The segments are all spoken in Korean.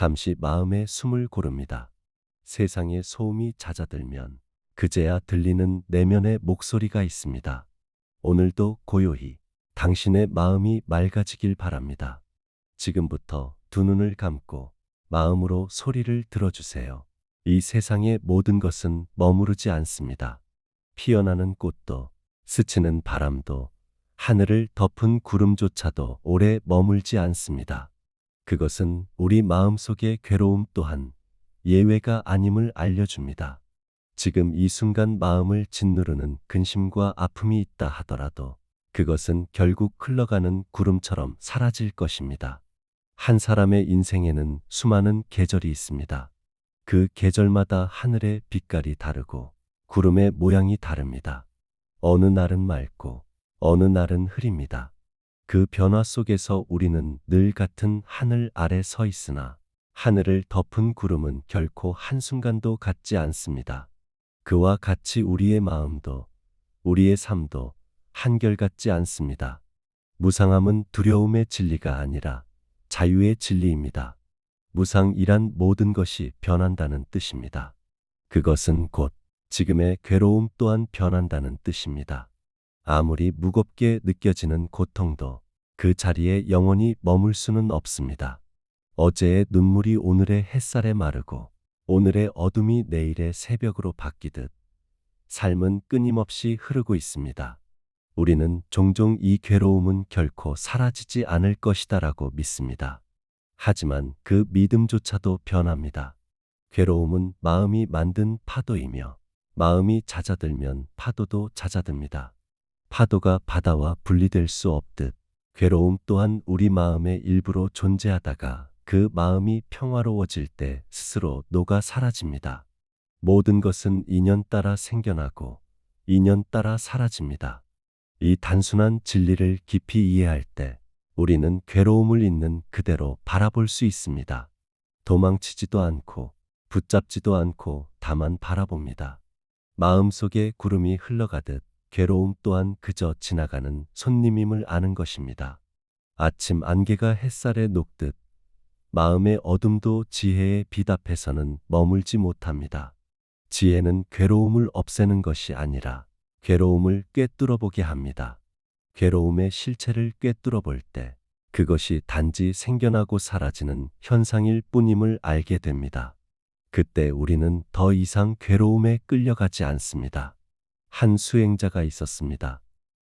잠시 마음의 숨을 고릅니다. 세상의 소음이 잦아들면 그제야 들리는 내면의 목소리가 있습니다. 오늘도 고요히 당신의 마음이 맑아지길 바랍니다. 지금부터 두 눈을 감고 마음으로 소리를 들어주세요. 이 세상의 모든 것은 머무르지 않습니다. 피어나는 꽃도, 스치는 바람도, 하늘을 덮은 구름조차도 오래 머물지 않습니다. 그것은 우리 마음속의 괴로움 또한 예외가 아님을 알려줍니다. 지금 이 순간 마음을 짓누르는 근심과 아픔이 있다 하더라도 그것은 결국 흘러가는 구름처럼 사라질 것입니다. 한 사람의 인생에는 수많은 계절이 있습니다. 그 계절마다 하늘의 빛깔이 다르고 구름의 모양이 다릅니다. 어느 날은 맑고 어느 날은 흐립니다. 그 변화 속에서 우리는 늘 같은 하늘 아래 서 있으나 하늘을 덮은 구름은 결코 한순간도 같지 않습니다. 그와 같이 우리의 마음도 우리의 삶도 한결같지 않습니다. 무상함은 두려움의 진리가 아니라 자유의 진리입니다. 무상이란 모든 것이 변한다는 뜻입니다. 그것은 곧 지금의 괴로움 또한 변한다는 뜻입니다. 아무리 무겁게 느껴지는 고통도 그 자리에 영원히 머물 수는 없습니다. 어제의 눈물이 오늘의 햇살에 마르고 오늘의 어둠이 내일의 새벽으로 바뀌듯 삶은 끊임없이 흐르고 있습니다. 우리는 종종 이 괴로움은 결코 사라지지 않을 것이다라고 믿습니다. 하지만 그 믿음조차도 변합니다. 괴로움은 마음이 만든 파도이며 마음이 잦아들면 파도도 잦아듭니다. 파도가 바다와 분리될 수 없듯 괴로움 또한 우리 마음의 일부로 존재하다가 그 마음이 평화로워질 때 스스로 녹아 사라집니다. 모든 것은 인연 따라 생겨나고 인연 따라 사라집니다. 이 단순한 진리를 깊이 이해할 때 우리는 괴로움을 있는 그대로 바라볼 수 있습니다. 도망치지도 않고 붙잡지도 않고 다만 바라봅니다. 마음속에 구름이 흘러가듯 괴로움 또한 그저 지나가는 손님임을 아는 것입니다. 아침 안개가 햇살에 녹듯 마음의 어둠도 지혜의 빛 앞에서는 머물지 못합니다. 지혜는 괴로움을 없애는 것이 아니라 괴로움을 꿰뚫어 보게 합니다. 괴로움의 실체를 꿰뚫어 볼 때 그것이 단지 생겨나고 사라지는 현상일 뿐임을 알게 됩니다. 그때 우리는 더 이상 괴로움에 끌려가지 않습니다. 한 수행자가 있었습니다.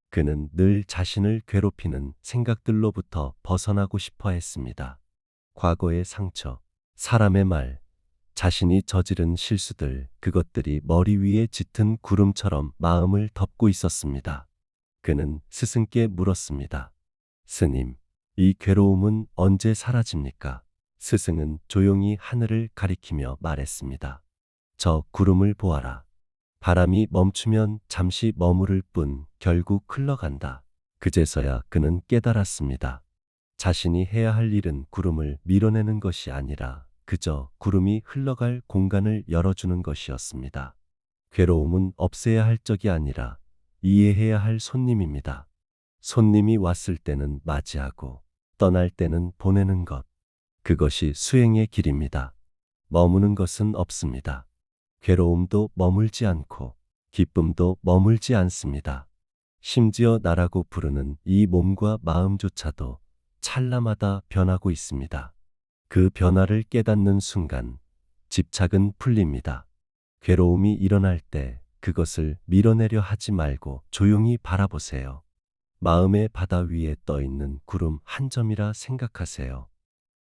그는 늘 자신을 괴롭히는 생각들로부터 벗어나고 싶어 했습니다. 과거의 상처, 사람의 말, 자신이 저지른 실수들, 그것들이 머리 위에 짙은 구름처럼 마음을 덮고 있었습니다. 그는 스승께 물었습니다. 스님, 이 괴로움은 언제 사라집니까? 스승은 조용히 하늘을 가리키며 말했습니다. 저 구름을 보아라. 바람이 멈추면 잠시 머무를 뿐 결국 흘러간다. 그제서야 그는 깨달았습니다. 자신이 해야 할 일은 구름을 밀어내는 것이 아니라 그저 구름이 흘러갈 공간을 열어주는 것이었습니다. 괴로움은 없애야 할 적이 아니라 이해해야 할 손님입니다. 손님이 왔을 때는 맞이하고 떠날 때는 보내는 것. 그것이 수행의 길입니다. 머무는 것은 없습니다. 괴로움도 머물지 않고 기쁨도 머물지 않습니다. 심지어 나라고 부르는 이 몸과 마음조차도 찰나마다 변하고 있습니다. 그 변화를 깨닫는 순간 집착은 풀립니다. 괴로움이 일어날 때 그것을 밀어내려 하지 말고 조용히 바라보세요. 마음의 바다 위에 떠 있는 구름 한 점이라 생각하세요.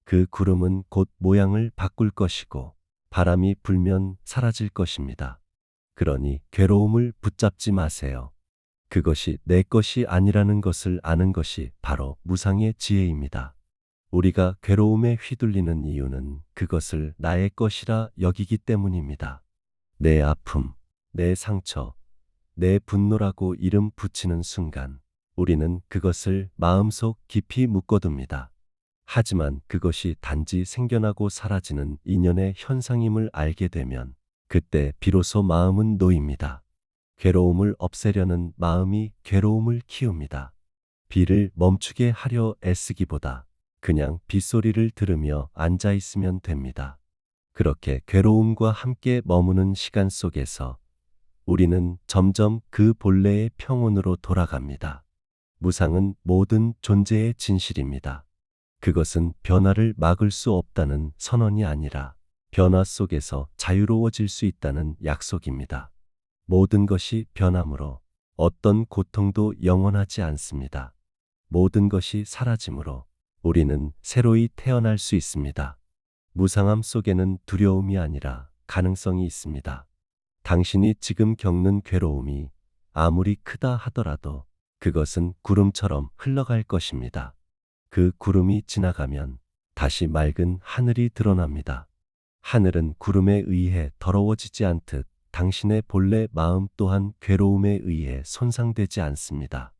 그 구름은 곧 모양을 바꿀 것이고 바람이 불면 사라질 것입니다. 그러니 괴로움을 붙잡지 마세요. 그것이 내 것이 아니라는 것을 아는 것이 바로 무상의 지혜입니다. 우리가 괴로움에 휘둘리는 이유는 그것을 나의 것이라 여기기 때문입니다. 내 아픔, 내 상처, 내 분노라고 이름 붙이는 순간 우리는 그것을 마음속 깊이 묶어둡니다. 하지만 그것이 단지 생겨나고 사라지는 인연의 현상임을 알게 되면 그때 비로소 마음은 놓입니다. 괴로움을 없애려는 마음이 괴로움을 키웁니다. 비를 멈추게 하려 애쓰기보다 그냥 빗소리를 들으며 앉아 있으면 됩니다. 그렇게 괴로움과 함께 머무는 시간 속에서 우리는 점점 그 본래의 평온으로 돌아갑니다. 무상은 모든 존재의 진실입니다. 그것은 변화를 막을 수 없다는 선언이 아니라 변화 속에서 자유로워질 수 있다는 약속입니다. 모든 것이 변함으로 어떤 고통도 영원하지 않습니다. 모든 것이 사라짐으로 우리는 새로이 태어날 수 있습니다. 무상함 속에는 두려움이 아니라 가능성이 있습니다. 당신이 지금 겪는 괴로움이 아무리 크다 하더라도 그것은 구름처럼 흘러갈 것입니다. 그 구름이 지나가면 다시 맑은 하늘이 드러납니다. 하늘은 구름에 의해 더러워지지 않듯 당신의 본래 마음 또한 괴로움에 의해 손상되지 않습니다.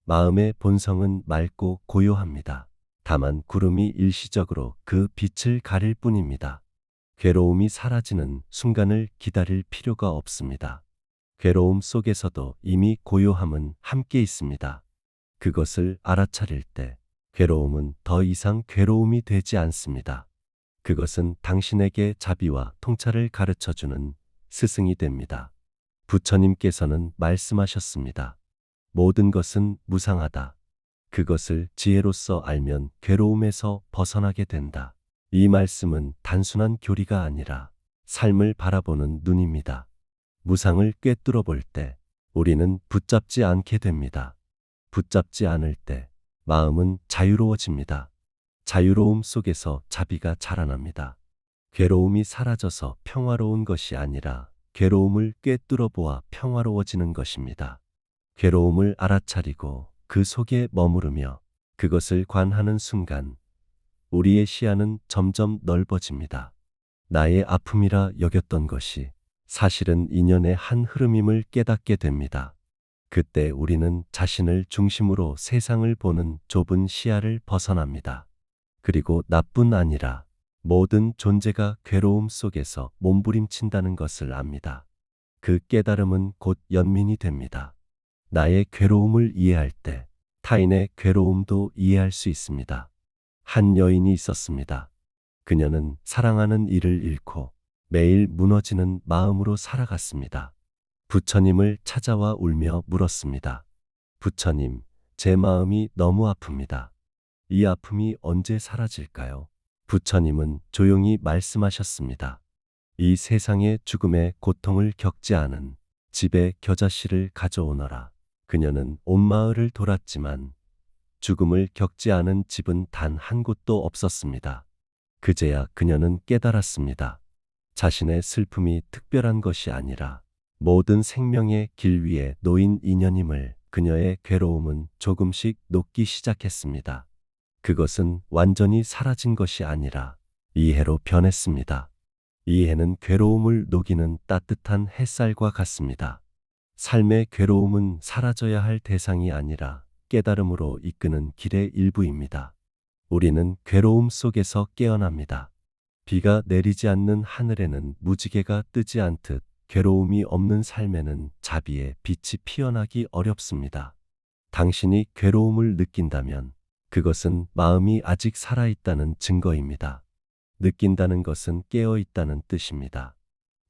마음의 본성은 맑고 고요합니다. 다만 구름이 일시적으로 그 빛을 가릴 뿐입니다. 괴로움이 사라지는 순간을 기다릴 필요가 없습니다. 괴로움 속에서도 이미 고요함은 함께 있습니다. 그것을 알아차릴 때 괴로움은 더 이상 괴로움이 되지 않습니다. 그것은 당신에게 자비와 통찰을 가르쳐주는 스승이 됩니다. 부처님께서는 말씀하셨습니다. 모든 것은 무상하다. 그것을 지혜로서 알면 괴로움에서 벗어나게 된다. 이 말씀은 단순한 교리가 아니라 삶을 바라보는 눈입니다. 무상을 꿰뚫어 볼 때 우리는 붙잡지 않게 됩니다. 붙잡지 않을 때 마음은 자유로워집니다. 자유로움 속에서 자비가 자라납니다. 괴로움이 사라져서 평화로운 것이 아니라 괴로움을 꿰뚫어 보아 평화로워지는 것입니다. 괴로움을 알아차리고 그 속에 머무르며 그것을 관하는 순간 우리의 시야는 점점 넓어집니다. 나의 아픔이라 여겼던 것이 사실은 인연의 한 흐름임을 깨닫게 됩니다. 그때 우리는 자신을 중심으로 세상을 보는 좁은 시야를 벗어납니다. 그리고 나뿐 아니라 모든 존재가 괴로움 속에서 몸부림친다는 것을 압니다. 그 깨달음은 곧 연민이 됩니다. 나의 괴로움을 이해할 때 타인의 괴로움도 이해할 수 있습니다. 한 여인이 있었습니다. 그녀는 사랑하는 이를 잃고 매일 무너지는 마음으로 살아갔습니다. 부처님을 찾아와 울며 물었습니다. 부처님, 제 마음이 너무 아픕니다. 이 아픔이 언제 사라질까요? 부처님은 조용히 말씀하셨습니다. 이 세상의 죽음의 고통을 겪지 않은 집에 겨자씨를 가져오너라. 그녀는 온 마을을 돌았지만 죽음을 겪지 않은 집은 단 한 곳도 없었습니다. 그제야 그녀는 깨달았습니다. 자신의 슬픔이 특별한 것이 아니라 모든 생명의 길 위에 놓인 인연임을. 그녀의 괴로움은 조금씩 녹기 시작했습니다. 그것은 완전히 사라진 것이 아니라 이해로 변했습니다. 이해는 괴로움을 녹이는 따뜻한 햇살과 같습니다. 삶의 괴로움은 사라져야 할 대상이 아니라 깨달음으로 이끄는 길의 일부입니다. 우리는 괴로움 속에서 깨어납니다. 비가 내리지 않는 하늘에는 무지개가 뜨지 않듯 괴로움이 없는 삶에는 자비의 빛이 피어나기 어렵습니다. 당신이 괴로움을 느낀다면 그것은 마음이 아직 살아있다는 증거입니다. 느낀다는 것은 깨어있다는 뜻입니다.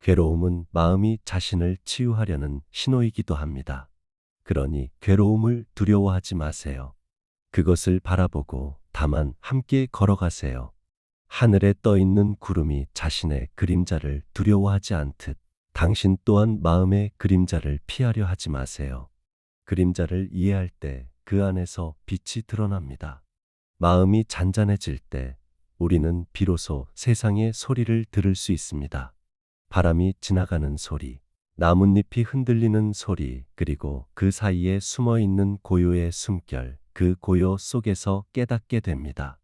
괴로움은 마음이 자신을 치유하려는 신호이기도 합니다. 그러니 괴로움을 두려워하지 마세요. 그것을 바라보고 다만 함께 걸어가세요. 하늘에 떠 있는 구름이 자신의 그림자를 두려워하지 않듯 당신 또한 마음의 그림자를 피하려 하지 마세요. 그림자를 이해할 때 그 안에서 빛이 드러납니다. 마음이 잔잔해질 때 우리는 비로소 세상의 소리를 들을 수 있습니다. 바람이 지나가는 소리, 나뭇잎이 흔들리는 소리, 그리고 그 사이에 숨어 있는 고요의 숨결, 그 고요 속에서 깨닫게 됩니다.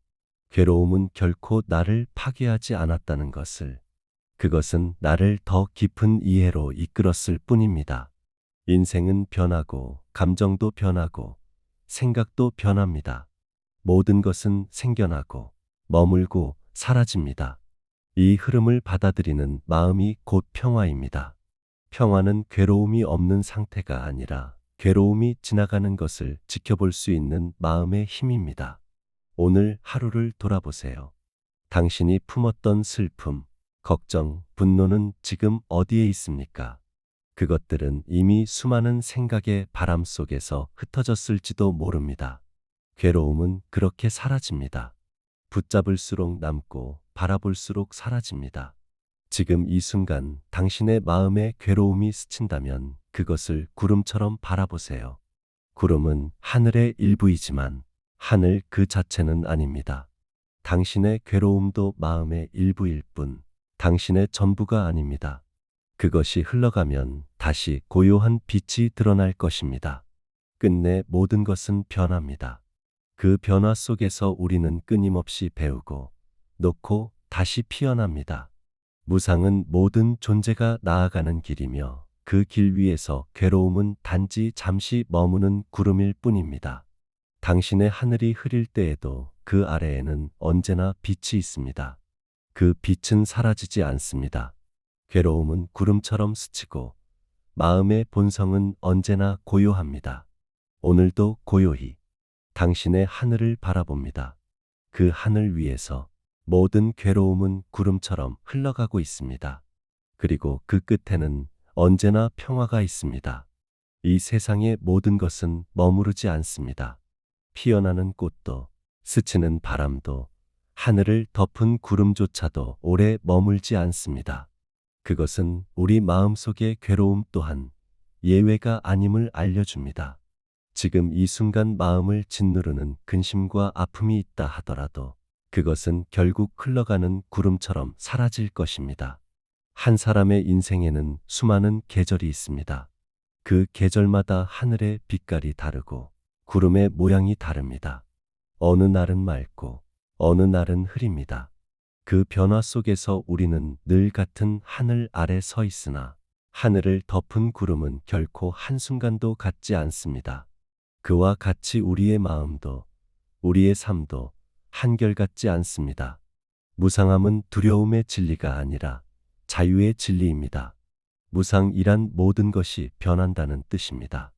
괴로움은 결코 나를 파괴하지 않았다는 것을, 그것은 나를 더 깊은 이해로 이끌었을 뿐입니다. 인생은 변하고, 감정도 변하고, 생각도 변합니다. 모든 것은 생겨나고, 머물고, 사라집니다. 이 흐름을 받아들이는 마음이 곧 평화입니다. 평화는 괴로움이 없는 상태가 아니라 괴로움이 지나가는 것을 지켜볼 수 있는 마음의 힘입니다. 오늘 하루를 돌아보세요. 당신이 품었던 슬픔, 걱정, 분노는 지금 어디에 있습니까? 그것들은 이미 수많은 생각의 바람 속에서 흩어졌을지도 모릅니다. 괴로움은 그렇게 사라집니다. 붙잡을수록 남고 바라볼수록 사라집니다. 지금 이 순간 당신의 마음에 괴로움이 스친다면 그것을 구름처럼 바라보세요. 구름은 하늘의 일부이지만 하늘 그 자체는 아닙니다. 당신의 괴로움도 마음의 일부일 뿐 당신의 전부가 아닙니다. 그것이 흘러가면 다시 고요한 빛이 드러날 것입니다. 끝내 모든 것은 변합니다. 그 변화 속에서 우리는 끊임없이 배우고 놓고 다시 피어납니다. 무상은 모든 존재가 나아가는 길이며 그 길 위에서 괴로움은 단지 잠시 머무는 구름일 뿐입니다. 당신의 하늘이 흐릴 때에도 그 아래에는 언제나 빛이 있습니다. 그 빛은 사라지지 않습니다. 괴로움은 구름처럼 스치고 마음의 본성은 언제나 고요합니다. 오늘도 고요히 당신의 하늘을 바라봅니다. 그 하늘 위에서 모든 괴로움은 구름처럼 흘러가고 있습니다. 그리고 그 끝에는 언제나 평화가 있습니다. 이 세상의 모든 것은 머무르지 않습니다. 피어나는 꽃도, 스치는 바람도, 하늘을 덮은 구름조차도 오래 머물지 않습니다. 그것은 우리 마음속의 괴로움 또한 예외가 아님을 알려줍니다. 지금 이 순간 마음을 짓누르는 근심과 아픔이 있다 하더라도 그것은 결국 흘러가는 구름처럼 사라질 것입니다. 한 사람의 인생에는 수많은 계절이 있습니다. 그 계절마다 하늘의 빛깔이 다르고 구름의 모양이 다릅니다. 어느 날은 맑고 어느 날은 흐립니다. 그 변화 속에서 우리는 늘 같은 하늘 아래 서 있으나 하늘을 덮은 구름은 결코 한순간도 같지 않습니다. 그와 같이 우리의 마음도 우리의 삶도 한결같지 않습니다. 무상함은 두려움의 진리가 아니라 자유의 진리입니다. 무상이란 모든 것이 변한다는 뜻입니다.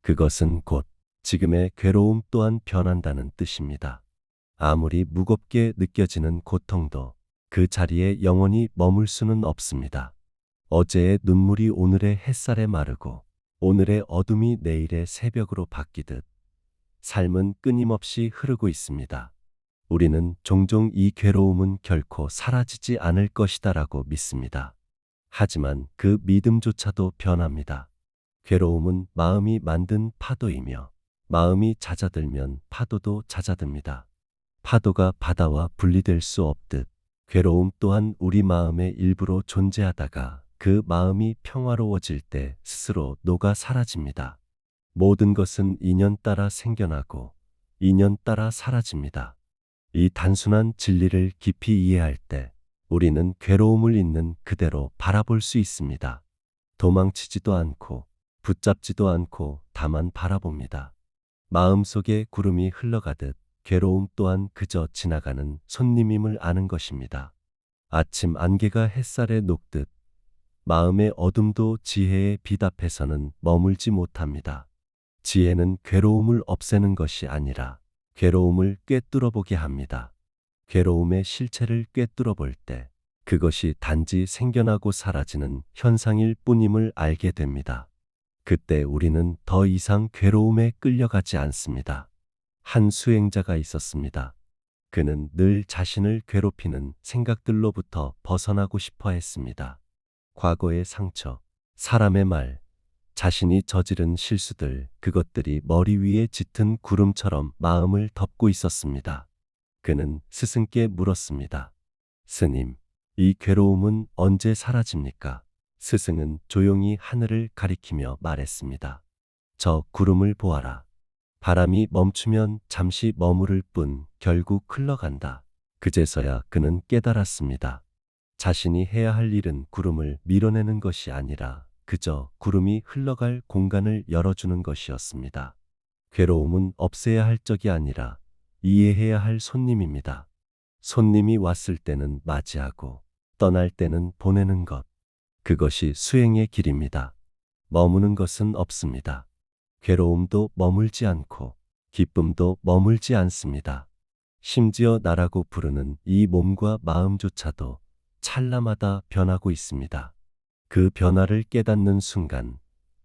그것은 곧 지금의 괴로움 또한 변한다는 뜻입니다. 아무리 무겁게 느껴지는 고통도 그 자리에 영원히 머물 수는 없습니다. 어제의 눈물이 오늘의 햇살에 마르고 오늘의 어둠이 내일의 새벽으로 바뀌듯 삶은 끊임없이 흐르고 있습니다. 우리는 종종 이 괴로움은 결코 사라지지 않을 것이다라고 믿습니다. 하지만 그 믿음조차도 변합니다. 괴로움은 마음이 만든 파도이며 마음이 잦아들면 파도도 잦아듭니다. 파도가 바다와 분리될 수 없듯 괴로움 또한 우리 마음의 일부로 존재하다가 그 마음이 평화로워질 때 스스로 녹아 사라집니다. 모든 것은 인연 따라 생겨나고 인연 따라 사라집니다. 이 단순한 진리를 깊이 이해할 때 우리는 괴로움을 있는 그대로 바라볼 수 있습니다. 도망치지도 않고 붙잡지도 않고 다만 바라봅니다. 마음속에 구름이 흘러가듯 괴로움 또한 그저 지나가는 손님임을 아는 것입니다. 아침 안개가 햇살에 녹듯 마음의 어둠도 지혜의 빛 앞에서는 머물지 못합니다. 지혜는 괴로움을 없애는 것이 아니라 괴로움을 꿰뚫어 보게 합니다. 괴로움의 실체를 꿰뚫어 볼 때 그것이 단지 생겨나고 사라지는 현상일 뿐임을 알게 됩니다. 그때 우리는 더 이상 괴로움에 끌려가지 않습니다. 한 수행자가 있었습니다. 그는 늘 자신을 괴롭히는 생각들로부터 벗어나고 싶어 했습니다. 과거의 상처, 사람의 말, 자신이 저지른 실수들, 그것들이 머리 위에 짙은 구름처럼 마음을 덮고 있었습니다. 그는 스승께 물었습니다. 스님, 이 괴로움은 언제 사라집니까? 스승은 조용히 하늘을 가리키며 말했습니다. 저 구름을 보아라. 바람이 멈추면 잠시 머무를 뿐 결국 흘러간다. 그제서야 그는 깨달았습니다. 자신이 해야 할 일은 구름을 밀어내는 것이 아니라 그저 구름이 흘러갈 공간을 열어주는 것이었습니다. 괴로움은 없애야 할 적이 아니라 이해해야 할 손님입니다. 손님이 왔을 때는 맞이하고 떠날 때는 보내는 것. 그것이 수행의 길입니다. 머무는 것은 없습니다. 괴로움도 머물지 않고 기쁨도 머물지 않습니다. 심지어 나라고 부르는 이 몸과 마음조차도 찰나마다 변하고 있습니다. 그 변화를 깨닫는 순간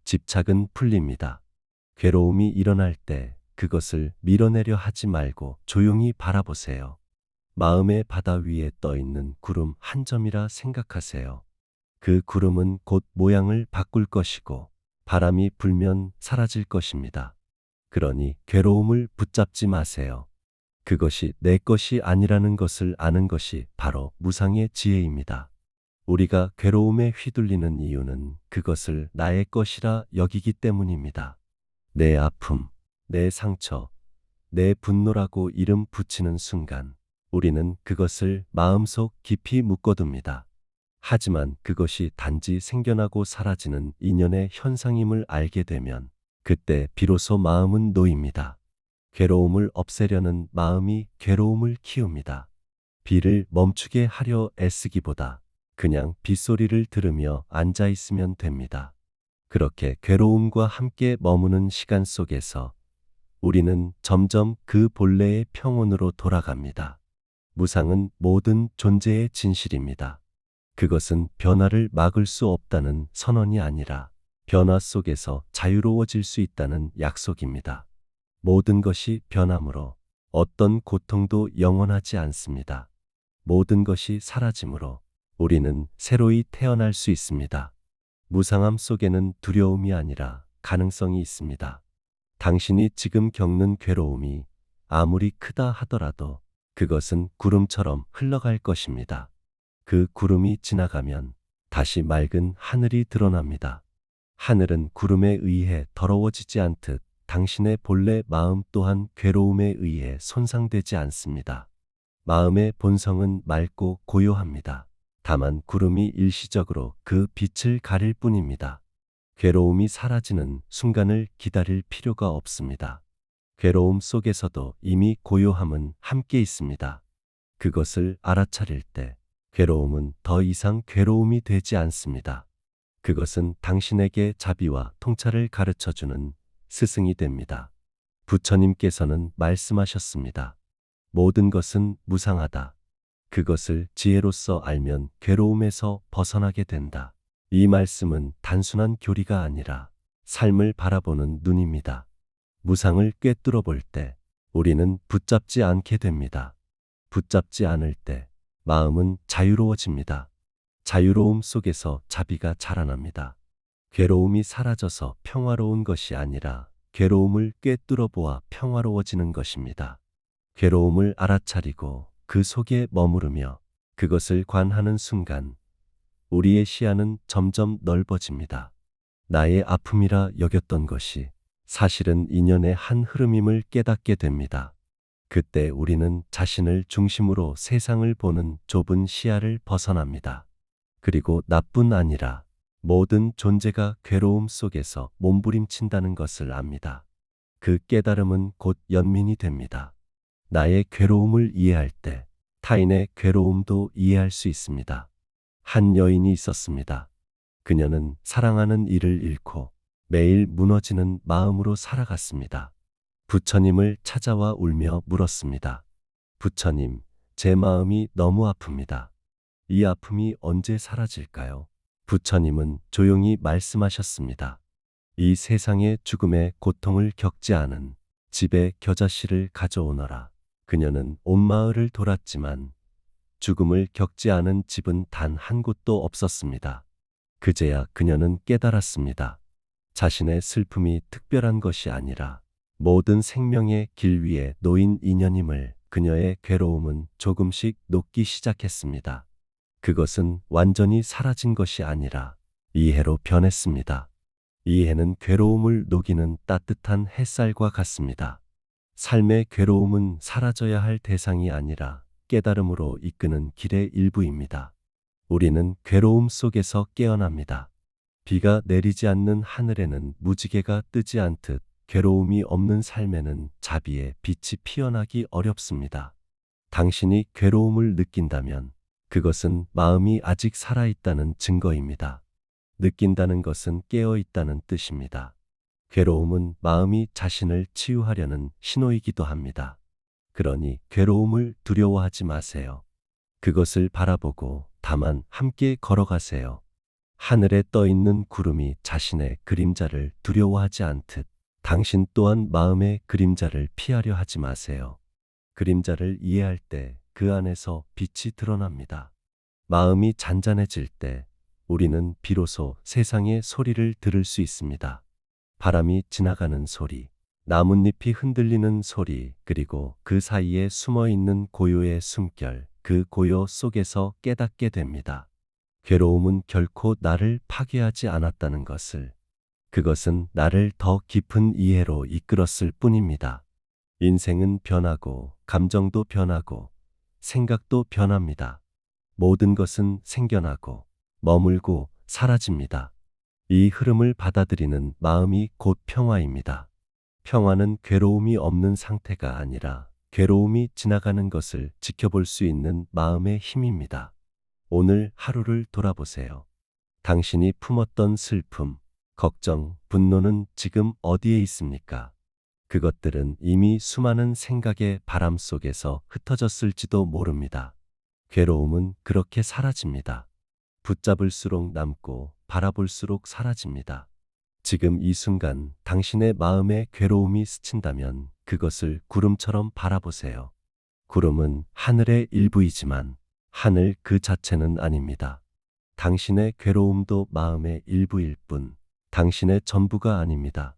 집착은 풀립니다. 괴로움이 일어날 때 그것을 밀어내려 하지 말고 조용히 바라보세요. 마음의 바다 위에 떠 있는 구름 한 점이라 생각하세요. 그 구름은 곧 모양을 바꿀 것이고 바람이 불면 사라질 것입니다. 그러니 괴로움을 붙잡지 마세요. 그것이 내 것이 아니라는 것을 아는 것이 바로 무상의 지혜입니다. 우리가 괴로움에 휘둘리는 이유는 그것을 나의 것이라 여기기 때문입니다. 내 아픔, 내 상처, 내 분노라고 이름 붙이는 순간 우리는 그것을 마음속 깊이 묶어둡니다. 하지만 그것이 단지 생겨나고 사라지는 인연의 현상임을 알게 되면 그때 비로소 마음은 놓입니다. 괴로움을 없애려는 마음이 괴로움을 키웁니다. 비를 멈추게 하려 애쓰기보다 그냥 빗소리를 들으며 앉아 있으면 됩니다. 그렇게 괴로움과 함께 머무는 시간 속에서 우리는 점점 그 본래의 평온으로 돌아갑니다. 무상은 모든 존재의 진실입니다. 그것은 변화를 막을 수 없다는 선언이 아니라 변화 속에서 자유로워질 수 있다는 약속입니다. 모든 것이 변함으로 어떤 고통도 영원하지 않습니다. 모든 것이 사라짐으로 우리는 새로이 태어날 수 있습니다. 무상함 속에는 두려움이 아니라 가능성이 있습니다. 당신이 지금 겪는 괴로움이 아무리 크다 하더라도 그것은 구름처럼 흘러갈 것입니다. 그 구름이 지나가면 다시 맑은 하늘이 드러납니다. 하늘은 구름에 의해 더러워지지 않듯 당신의 본래 마음 또한 괴로움에 의해 손상되지 않습니다. 마음의 본성은 맑고 고요합니다. 다만 구름이 일시적으로 그 빛을 가릴 뿐입니다. 괴로움이 사라지는 순간을 기다릴 필요가 없습니다. 괴로움 속에서도 이미 고요함은 함께 있습니다. 그것을 알아차릴 때 괴로움은 더 이상 괴로움이 되지 않습니다. 그것은 당신에게 자비와 통찰을 가르쳐주는 스승이 됩니다. 부처님께서는 말씀하셨습니다. 모든 것은 무상하다. 그것을 지혜로서 알면 괴로움에서 벗어나게 된다. 이 말씀은 단순한 교리가 아니라 삶을 바라보는 눈입니다. 무상을 꿰뚫어 볼 때 우리는 붙잡지 않게 됩니다. 붙잡지 않을 때 마음은 자유로워집니다. 자유로움 속에서 자비가 자라납니다. 괴로움이 사라져서 평화로운 것이 아니라 괴로움을 꿰뚫어 보아 평화로워지는 것입니다. 괴로움을 알아차리고 그 속에 머무르며 그것을 관하는 순간 우리의 시야는 점점 넓어집니다. 나의 아픔이라 여겼던 것이 사실은 인연의 한 흐름임을 깨닫게 됩니다. 그때 우리는 자신을 중심으로 세상을 보는 좁은 시야를 벗어납니다. 그리고 나뿐 아니라 모든 존재가 괴로움 속에서 몸부림친다는 것을 압니다. 그 깨달음은 곧 연민이 됩니다. 나의 괴로움을 이해할 때 타인의 괴로움도 이해할 수 있습니다. 한 여인이 있었습니다. 그녀는 사랑하는 이를 잃고 매일 무너지는 마음으로 살아갔습니다. 부처님을 찾아와 울며 물었습니다. 부처님, 제 마음이 너무 아픕니다. 이 아픔이 언제 사라질까요? 부처님은 조용히 말씀하셨습니다. 이 세상의 죽음의 고통을 겪지 않은 집에 겨자씨를 가져오너라. 그녀는 온 마을을 돌았지만 죽음을 겪지 않은 집은 단 한 곳도 없었습니다. 그제야 그녀는 깨달았습니다. 자신의 슬픔이 특별한 것이 아니라 모든 생명의 길 위에 놓인 인연임을. 그녀의 괴로움은 조금씩 녹기 시작했습니다. 그것은 완전히 사라진 것이 아니라 이해로 변했습니다. 이해는 괴로움을 녹이는 따뜻한 햇살과 같습니다. 삶의 괴로움은 사라져야 할 대상이 아니라 깨달음으로 이끄는 길의 일부입니다. 우리는 괴로움 속에서 깨어납니다. 비가 내리지 않는 하늘에는 무지개가 뜨지 않듯 괴로움이 없는 삶에는 자비의 빛이 피어나기 어렵습니다. 당신이 괴로움을 느낀다면 그것은 마음이 아직 살아있다는 증거입니다. 느낀다는 것은 깨어있다는 뜻입니다. 괴로움은 마음이 자신을 치유하려는 신호이기도 합니다. 그러니 괴로움을 두려워하지 마세요. 그것을 바라보고 다만 함께 걸어가세요. 하늘에 떠 있는 구름이 자신의 그림자를 두려워하지 않듯 당신 또한 마음의 그림자를 피하려 하지 마세요. 그림자를 이해할 때 그 안에서 빛이 드러납니다. 마음이 잔잔해질 때 우리는 비로소 세상의 소리를 들을 수 있습니다. 바람이 지나가는 소리, 나뭇잎이 흔들리는 소리, 그리고 그 사이에 숨어 있는 고요의 숨결, 그 고요 속에서 깨닫게 됩니다. 괴로움은 결코 나를 파괴하지 않았다는 것을, 그것은 나를 더 깊은 이해로 이끌었을 뿐입니다. 인생은 변하고, 감정도 변하고, 생각도 변합니다. 모든 것은 생겨나고, 머물고, 사라집니다. 이 흐름을 받아들이는 마음이 곧 평화입니다. 평화는 괴로움이 없는 상태가 아니라 괴로움이 지나가는 것을 지켜볼 수 있는 마음의 힘입니다. 오늘 하루를 돌아보세요. 당신이 품었던 슬픔, 걱정, 분노는 지금 어디에 있습니까? 그것들은 이미 수많은 생각의 바람 속에서 흩어졌을지도 모릅니다. 괴로움은 그렇게 사라집니다. 붙잡을수록 남고 바라볼수록 사라집니다. 지금 이 순간 당신의 마음에 괴로움이 스친다면 그것을 구름처럼 바라보세요. 구름은 하늘의 일부이지만 하늘 그 자체는 아닙니다. 당신의 괴로움도 마음의 일부일 뿐 당신의 전부가 아닙니다.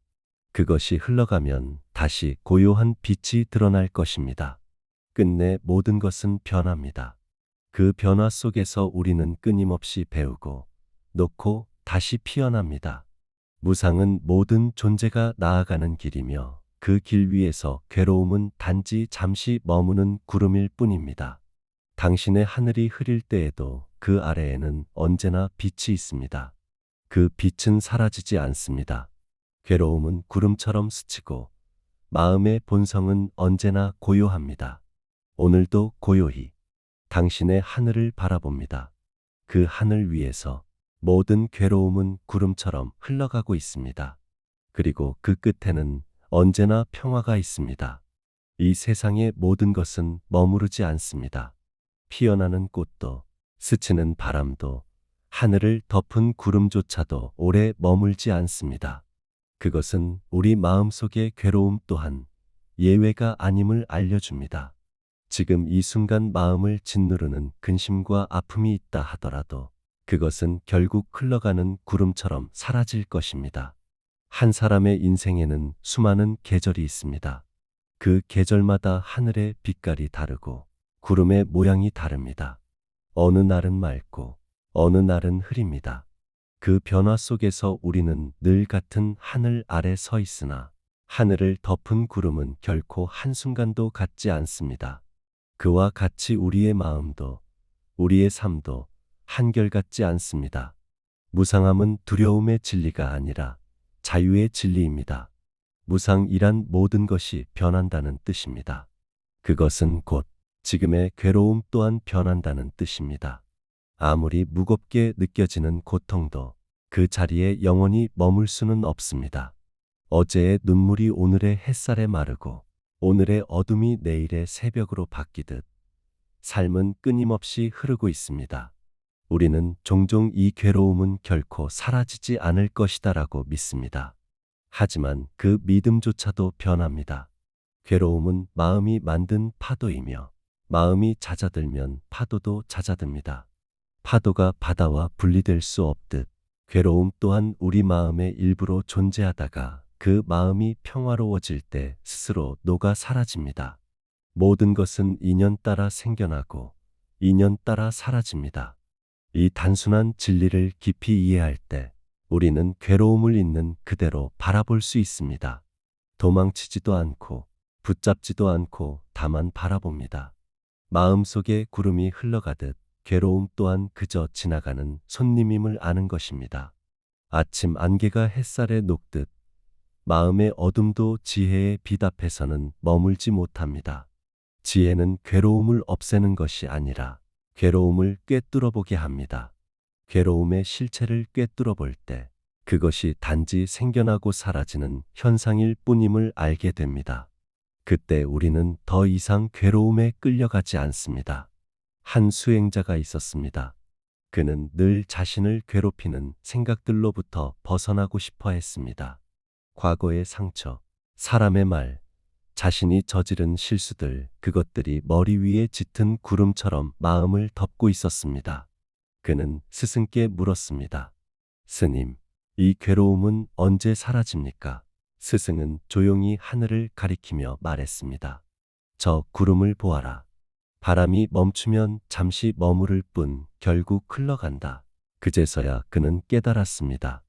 그것이 흘러가면 다시 고요한 빛이 드러날 것입니다. 끝내 모든 것은 변합니다. 그 변화 속에서 우리는 끊임없이 배우고 놓고 다시 피어납니다. 무상은 모든 존재가 나아가는 길이며 그 길 위에서 괴로움은 단지 잠시 머무는 구름일 뿐입니다. 당신의 하늘이 흐릴 때에도 그 아래에는 언제나 빛이 있습니다. 그 빛은 사라지지 않습니다. 괴로움은 구름처럼 스치고 마음의 본성은 언제나 고요합니다. 오늘도 고요히 당신의 하늘을 바라봅니다. 그 하늘 위에서 모든 괴로움은 구름처럼 흘러가고 있습니다. 그리고 그 끝에는 언제나 평화가 있습니다. 이 세상의 모든 것은 머무르지 않습니다. 피어나는 꽃도, 스치는 바람도, 하늘을 덮은 구름조차도 오래 머물지 않습니다. 그것은 우리 마음속의 괴로움 또한 예외가 아님을 알려줍니다. 지금 이 순간 마음을 짓누르는 근심과 아픔이 있다 하더라도 그것은 결국 흘러가는 구름처럼 사라질 것입니다. 한 사람의 인생에는 수많은 계절이 있습니다. 그 계절마다 하늘의 빛깔이 다르고 구름의 모양이 다릅니다. 어느 날은 맑고 어느 날은 흐립니다. 그 변화 속에서 우리는 늘 같은 하늘 아래 서 있으나 하늘을 덮은 구름은 결코 한순간도 같지 않습니다. 그와 같이 우리의 마음도 우리의 삶도 한결같지 않습니다. 무상함은 두려움의 진리가 아니라 자유의 진리입니다. 무상이란 모든 것이 변한다는 뜻입니다. 그것은 곧 지금의 괴로움 또한 변한다는 뜻입니다. 아무리 무겁게 느껴지는 고통도 그 자리에 영원히 머물 수는 없습니다. 어제의 눈물이 오늘의 햇살에 마르고 오늘의 어둠이 내일의 새벽으로 바뀌듯 삶은 끊임없이 흐르고 있습니다. 우리는 종종 이 괴로움은 결코 사라지지 않을 것이다라고 믿습니다. 하지만 그 믿음조차도 변합니다. 괴로움은 마음이 만든 파도이며 마음이 잦아들면 파도도 잦아듭니다. 파도가 바다와 분리될 수 없듯 괴로움 또한 우리 마음의 일부로 존재하다가 그 마음이 평화로워질 때 스스로 녹아 사라집니다. 모든 것은 인연 따라 생겨나고 인연 따라 사라집니다. 이 단순한 진리를 깊이 이해할 때 우리는 괴로움을 있는 그대로 바라볼 수 있습니다. 도망치지도 않고 붙잡지도 않고 다만 바라봅니다. 마음속에 구름이 흘러가듯 괴로움 또한 그저 지나가는 손님임을 아는 것입니다. 아침 안개가 햇살에 녹듯 마음의 어둠도 지혜의 빛 앞에서는 머물지 못합니다. 지혜는 괴로움을 없애는 것이 아니라 괴로움을 꿰뚫어 보게 합니다. 괴로움의 실체를 꿰뚫어 볼 때 그것이 단지 생겨나고 사라지는 현상일 뿐임을 알게 됩니다. 그때 우리는 더 이상 괴로움에 끌려가지 않습니다. 한 수행자가 있었습니다. 그는 늘 자신을 괴롭히는 생각들로부터 벗어나고 싶어 했습니다. 과거의 상처, 사람의 말, 자신이 저지른 실수들, 그것들이 머리 위에 짙은 구름처럼 마음을 덮고 있었습니다. 그는 스승께 물었습니다. 스님, 이 괴로움은 언제 사라집니까? 스승은 조용히 하늘을 가리키며 말했습니다. 저 구름을 보아라. 바람이 멈추면 잠시 머무를 뿐 결국 흘러간다. 그제서야 그는 깨달았습니다.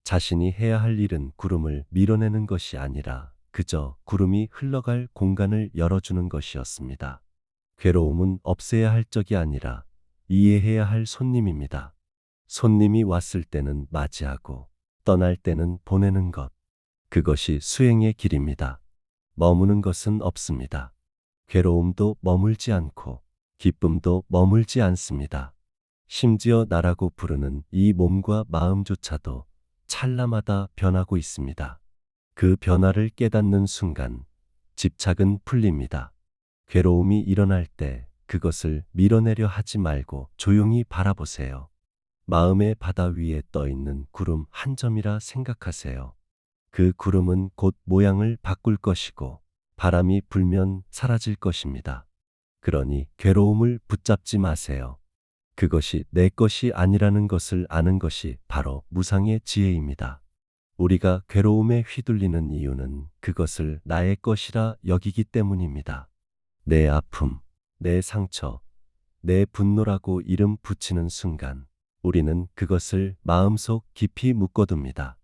자신이 해야 할 일은 구름을 밀어내는 것이 아니라 그저 구름이 흘러갈 공간을 열어주는 것이었습니다. 괴로움은 없애야 할 적이 아니라 이해해야 할 손님입니다. 손님이 왔을 때는 맞이하고 떠날 때는 보내는 것. 그것이 수행의 길입니다. 머무는 것은 없습니다. 괴로움도 머물지 않고 기쁨도 머물지 않습니다. 심지어 나라고 부르는 이 몸과 마음조차도 찰나마다 변하고 있습니다. 그 변화를 깨닫는 순간 집착은 풀립니다. 괴로움이 일어날 때 그것을 밀어내려 하지 말고 조용히 바라보세요. 마음의 바다 위에 떠 있는 구름 한 점이라 생각하세요. 그 구름은 곧 모양을 바꿀 것이고 바람이 불면 사라질 것입니다. 그러니 괴로움을 붙잡지 마세요. 그것이 내 것이 아니라는 것을 아는 것이 바로 무상의 지혜입니다. 우리가 괴로움에 휘둘리는 이유는 그것을 나의 것이라 여기기 때문입니다. 내 아픔, 내 상처, 내 분노라고 이름 붙이는 순간 우리는 그것을 마음속 깊이 묶어둡니다.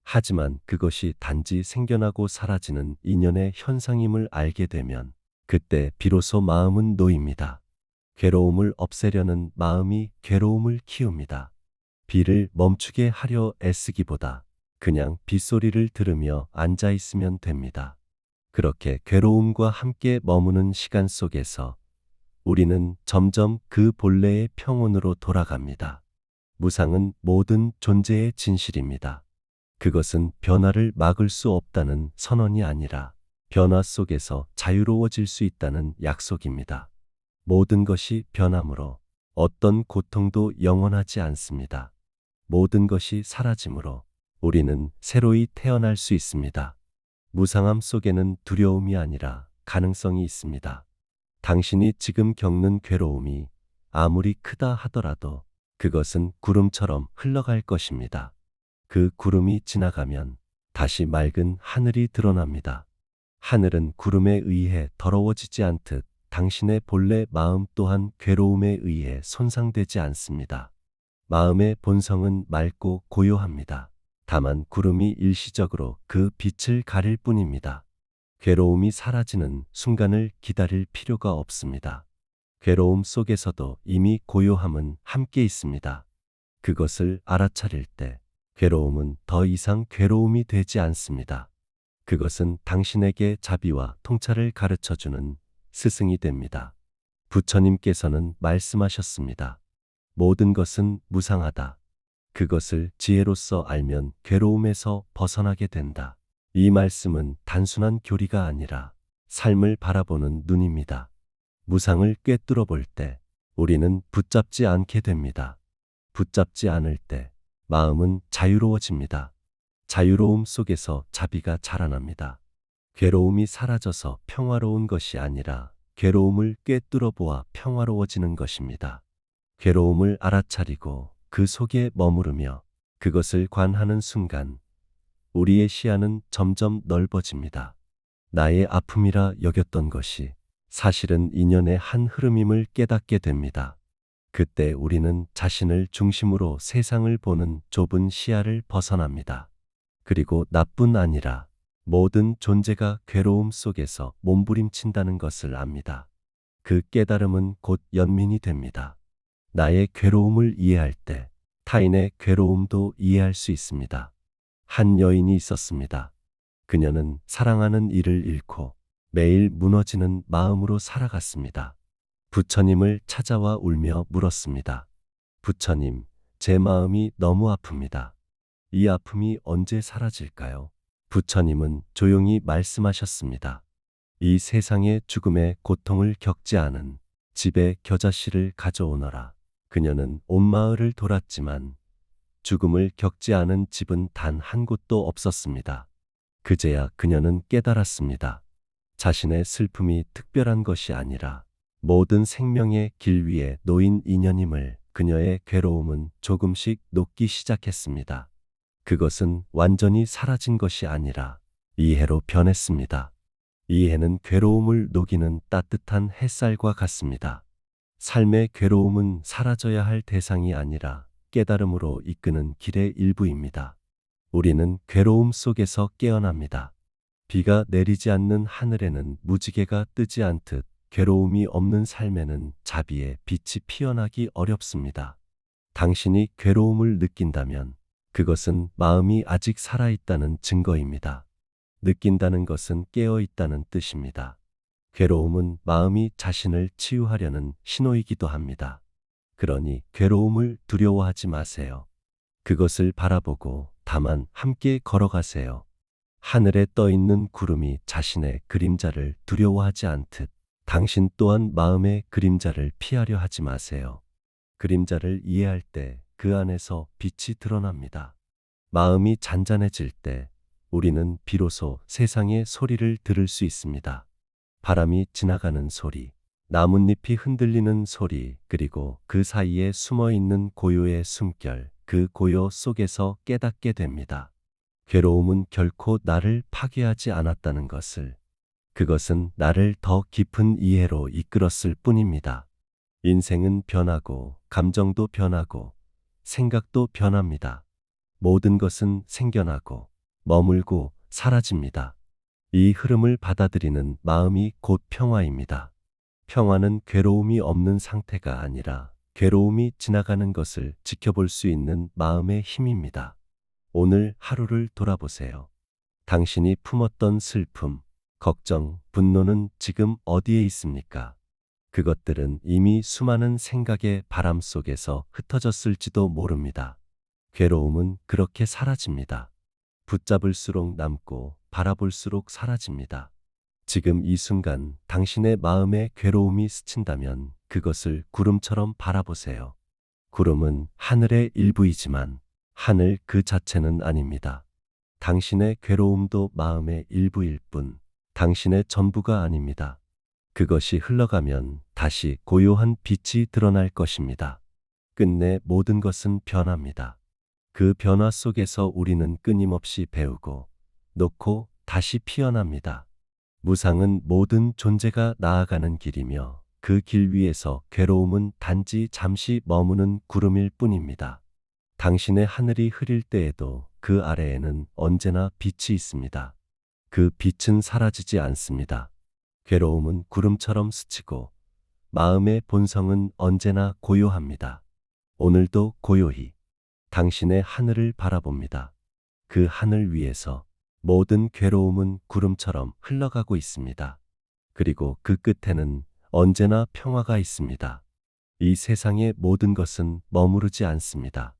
하지만 그것이 단지 생겨나고 사라지는 인연의 현상임을 알게 되면 그때 비로소 마음은 놓입니다. 괴로움을 없애려는 마음이 괴로움을 키웁니다. 비를 멈추게 하려 애쓰기보다 그냥 빗소리를 들으며 앉아 있으면 됩니다. 그렇게 괴로움과 함께 머무는 시간 속에서 우리는 점점 그 본래의 평온으로 돌아갑니다. 무상은 모든 존재의 진실입니다. 그것은 변화를 막을 수 없다는 선언이 아니라 변화 속에서 자유로워질 수 있다는 약속입니다. 모든 것이 변함으로 어떤 고통도 영원하지 않습니다. 모든 것이 사라짐으로 우리는 새로이 태어날 수 있습니다. 무상함 속에는 두려움이 아니라 가능성이 있습니다. 당신이 지금 겪는 괴로움이 아무리 크다 하더라도 그것은 구름처럼 흘러갈 것입니다. 그 구름이 지나가면 다시 맑은 하늘이 드러납니다. 하늘은 구름에 의해 더러워지지 않듯 당신의 본래 마음 또한 괴로움에 의해 손상되지 않습니다. 마음의 본성은 맑고 고요합니다. 다만 구름이 일시적으로 그 빛을 가릴 뿐입니다. 괴로움이 사라지는 순간을 기다릴 필요가 없습니다. 괴로움 속에서도 이미 고요함은 함께 있습니다. 그것을 알아차릴 때 괴로움은 더 이상 괴로움이 되지 않습니다. 그것은 당신에게 자비와 통찰을 가르쳐주는 스승이 됩니다. 부처님께서는 말씀하셨습니다. 모든 것은 무상하다. 그것을 지혜로써 알면 괴로움에서 벗어나게 된다. 이 말씀은 단순한 교리가 아니라 삶을 바라보는 눈입니다. 무상을 꿰뚫어 볼 때 우리는 붙잡지 않게 됩니다. 붙잡지 않을 때 마음은 자유로워집니다. 자유로움 속에서 자비가 자라납니다. 괴로움이 사라져서 평화로운 것이 아니라 괴로움을 꿰뚫어 보아 평화로워지는 것입니다. 괴로움을 알아차리고 그 속에 머무르며 그것을 관하는 순간 우리의 시야는 점점 넓어집니다. 나의 아픔이라 여겼던 것이 사실은 인연의 한 흐름임을 깨닫게 됩니다. 그때 우리는 자신을 중심으로 세상을 보는 좁은 시야를 벗어납니다. 그리고 나뿐 아니라 모든 존재가 괴로움 속에서 몸부림친다는 것을 압니다. 그 깨달음은 곧 연민이 됩니다. 나의 괴로움을 이해할 때 타인의 괴로움도 이해할 수 있습니다. 한 여인이 있었습니다. 그녀는 사랑하는 이를 잃고 매일 무너지는 마음으로 살아갔습니다. 부처님을 찾아와 울며 물었습니다. 부처님, 제 마음이 너무 아픕니다. 이 아픔이 언제 사라질까요? 부처님은 조용히 말씀하셨습니다. 이 세상의 죽음의 고통을 겪지 않은 집에 겨자씨를 가져오너라. 그녀는 온 마을을 돌았지만 죽음을 겪지 않은 집은 단 한 곳도 없었습니다. 그제야 그녀는 깨달았습니다. 자신의 슬픔이 특별한 것이 아니라 모든 생명의 길 위에 놓인 인연임을. 그녀의 괴로움은 조금씩 녹기 시작했습니다. 그것은 완전히 사라진 것이 아니라 이해로 변했습니다. 이해는 괴로움을 녹이는 따뜻한 햇살과 같습니다. 삶의 괴로움은 사라져야 할 대상이 아니라 깨달음으로 이끄는 길의 일부입니다. 우리는 괴로움 속에서 깨어납니다. 비가 내리지 않는 하늘에는 무지개가 뜨지 않듯 괴로움이 없는 삶에는 자비의 빛이 피어나기 어렵습니다. 당신이 괴로움을 느낀다면 그것은 마음이 아직 살아있다는 증거입니다. 느낀다는 것은 깨어있다는 뜻입니다. 괴로움은 마음이 자신을 치유하려는 신호이기도 합니다. 그러니 괴로움을 두려워하지 마세요. 그것을 바라보고 다만 함께 걸어가세요. 하늘에 떠 있는 구름이 자신의 그림자를 두려워하지 않듯 당신 또한 마음의 그림자를 피하려 하지 마세요. 그림자를 이해할 때 그 안에서 빛이 드러납니다. 마음이 잔잔해질 때 우리는 비로소 세상의 소리를 들을 수 있습니다. 바람이 지나가는 소리, 나뭇잎이 흔들리는 소리, 그리고 그 사이에 숨어 있는 고요의 숨결, 그 고요 속에서 깨닫게 됩니다. 괴로움은 결코 나를 파괴하지 않았다는 것을, 그것은 나를 더 깊은 이해로 이끌었을 뿐입니다. 인생은 변하고, 감정도 변하고, 생각도 변합니다. 모든 것은 생겨나고, 머물고, 사라집니다. 이 흐름을 받아들이는 마음이 곧 평화입니다. 평화는 괴로움이 없는 상태가 아니라 괴로움이 지나가는 것을 지켜볼 수 있는 마음의 힘입니다. 오늘 하루를 돌아보세요. 당신이 품었던 슬픔, 걱정, 분노는 지금 어디에 있습니까? 그것들은 이미 수많은 생각의 바람 속에서 흩어졌을지도 모릅니다. 괴로움은 그렇게 사라집니다. 붙잡을수록 남고 바라볼수록 사라집니다. 지금 이 순간 당신의 마음에 괴로움이 스친다면 그것을 구름처럼 바라보세요. 구름은 하늘의 일부이지만 하늘 그 자체는 아닙니다. 당신의 괴로움도 마음의 일부일 뿐 당신의 전부가 아닙니다. 그것이 흘러가면 다시 고요한 빛이 드러날 것입니다. 끝내 모든 것은 변합니다. 그 변화 속에서 우리는 끊임없이 배우고 놓고 다시 피어납니다. 무상은 모든 존재가 나아가는 길이며 그 길 위에서 괴로움은 단지 잠시 머무는 구름일 뿐입니다. 당신의 하늘이 흐릴 때에도 그 아래에는 언제나 빛이 있습니다. 그 빛은 사라지지 않습니다. 괴로움은 구름처럼 스치고 마음의 본성은 언제나 고요합니다. 오늘도 고요히 당신의 하늘을 바라봅니다. 그 하늘 위에서 모든 괴로움은 구름처럼 흘러가고 있습니다. 그리고 그 끝에는 언제나 평화가 있습니다. 이 세상의 모든 것은 머무르지 않습니다.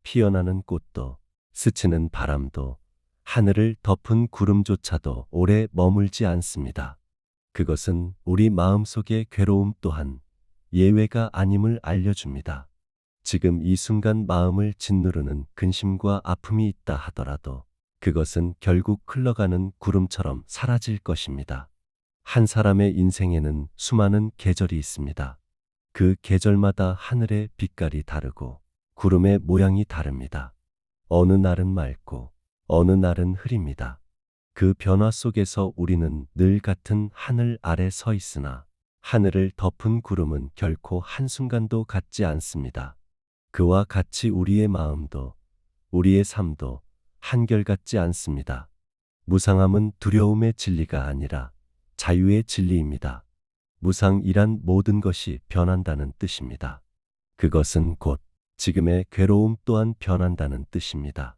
피어나는 꽃도, 스치는 바람도, 하늘을 덮은 구름조차도 오래 머물지 않습니다. 그것은 우리 마음속의 괴로움 또한 예외가 아님을 알려줍니다. 지금 이 순간 마음을 짓누르는 근심과 아픔이 있다 하더라도 그것은 결국 흘러가는 구름처럼 사라질 것입니다. 한 사람의 인생에는 수많은 계절이 있습니다. 그 계절마다 하늘의 빛깔이 다르고 구름의 모양이 다릅니다. 어느 날은 맑고 어느 날은 흐립니다. 그 변화 속에서 우리는 늘 같은 하늘 아래 서 있으나 하늘을 덮은 구름은 결코 한순간도 같지 않습니다. 그와 같이 우리의 마음도 우리의 삶도 한결같지 않습니다. 무상함은 두려움의 진리가 아니라 자유의 진리입니다. 무상이란 모든 것이 변한다는 뜻입니다. 그것은 곧 지금의 괴로움 또한 변한다는 뜻입니다.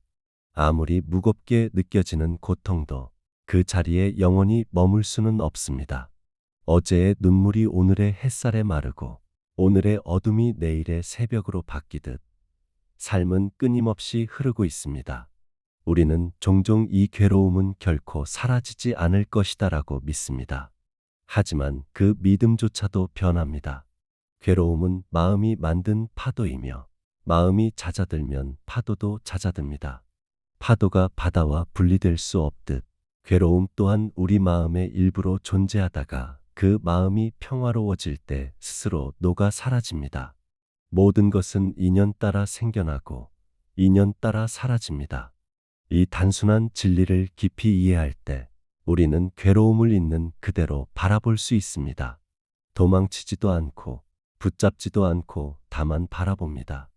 아무리 무겁게 느껴지는 고통도 그 자리에 영원히 머물 수는 없습니다. 어제의 눈물이 오늘의 햇살에 마르고 오늘의 어둠이 내일의 새벽으로 바뀌듯 삶은 끊임없이 흐르고 있습니다. 우리는 종종 이 괴로움은 결코 사라지지 않을 것이다라고 믿습니다. 하지만 그 믿음조차도 변합니다. 괴로움은 마음이 만든 파도이며 마음이 잦아들면 파도도 잦아듭니다. 파도가 바다와 분리될 수 없듯 괴로움 또한 우리 마음의 일부로 존재하다가 그 마음이 평화로워질 때 스스로 녹아 사라집니다. 모든 것은 인연 따라 생겨나고 인연 따라 사라집니다. 이 단순한 진리를 깊이 이해할 때 우리는 괴로움을 있는 그대로 바라볼 수 있습니다. 도망치지도 않고 붙잡지도 않고 다만 바라봅니다.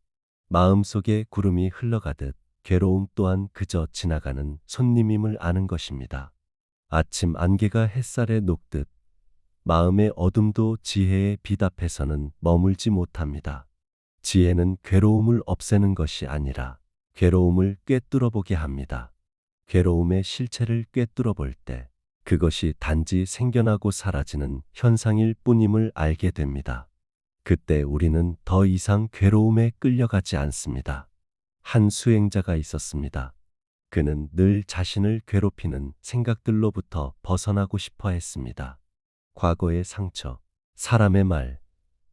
마음속에 구름이 흘러가듯 괴로움 또한 그저 지나가는 손님임을 아는 것입니다. 아침 안개가 햇살에 녹듯 마음의 어둠도 지혜의 빛 앞에서는 머물지 못합니다. 지혜는 괴로움을 없애는 것이 아니라 괴로움을 꿰뚫어 보게 합니다. 괴로움의 실체를 꿰뚫어 볼 때 그것이 단지 생겨나고 사라지는 현상일 뿐임을 알게 됩니다. 그때 우리는 더 이상 괴로움에 끌려가지 않습니다. 한 수행자가 있었습니다. 그는 늘 자신을 괴롭히는 생각들로부터 벗어나고 싶어 했습니다. 과거의 상처, 사람의 말,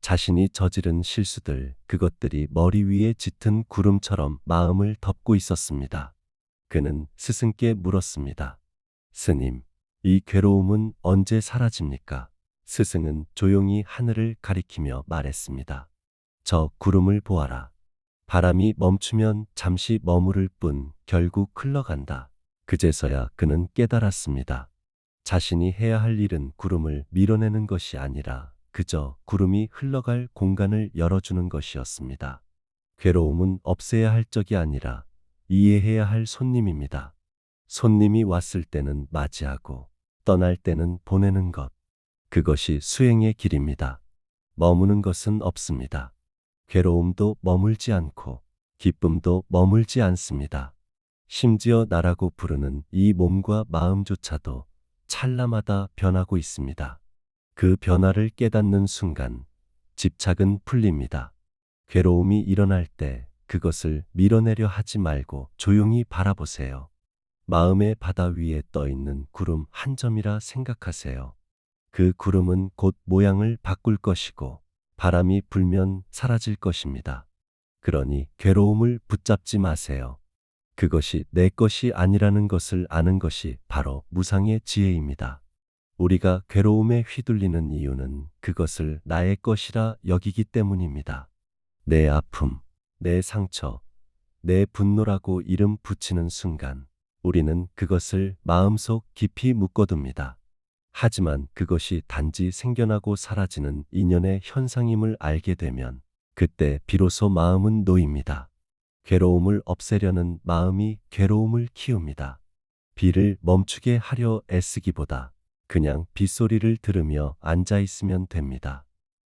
자신이 저지른 실수들, 그것들이 머리 위에 짙은 구름처럼 마음을 덮고 있었습니다. 그는 스승께 물었습니다. 스님, 이 괴로움은 언제 사라집니까? 스승은 조용히 하늘을 가리키며 말했습니다. 저 구름을 보아라. 바람이 멈추면 잠시 머무를 뿐 결국 흘러간다. 그제서야 그는 깨달았습니다. 자신이 해야 할 일은 구름을 밀어내는 것이 아니라 그저 구름이 흘러갈 공간을 열어주는 것이었습니다. 괴로움은 없애야 할 적이 아니라 이해해야 할 손님입니다. 손님이 왔을 때는 맞이하고 떠날 때는 보내는 것. 그것이 수행의 길입니다. 머무는 것은 없습니다. 괴로움도 머물지 않고 기쁨도 머물지 않습니다. 심지어 나라고 부르는 이 몸과 마음조차도 찰나마다 변하고 있습니다. 그 변화를 깨닫는 순간 집착은 풀립니다. 괴로움이 일어날 때 그것을 밀어내려 하지 말고 조용히 바라보세요. 마음의 바다 위에 떠 있는 구름 한 점이라 생각하세요. 그 구름은 곧 모양을 바꿀 것이고 바람이 불면 사라질 것입니다. 그러니 괴로움을 붙잡지 마세요. 그것이 내 것이 아니라는 것을 아는 것이 바로 무상의 지혜입니다. 우리가 괴로움에 휘둘리는 이유는 그것을 나의 것이라 여기기 때문입니다. 내 아픔, 내 상처, 내 분노라고 이름 붙이는 순간 우리는 그것을 마음속 깊이 묶어둡니다. 하지만 그것이 단지 생겨나고 사라지는 인연의 현상임을 알게 되면 그때 비로소 마음은 놓입니다. 괴로움을 없애려는 마음이 괴로움을 키웁니다. 비를 멈추게 하려 애쓰기보다 그냥 빗소리를 들으며 앉아 있으면 됩니다.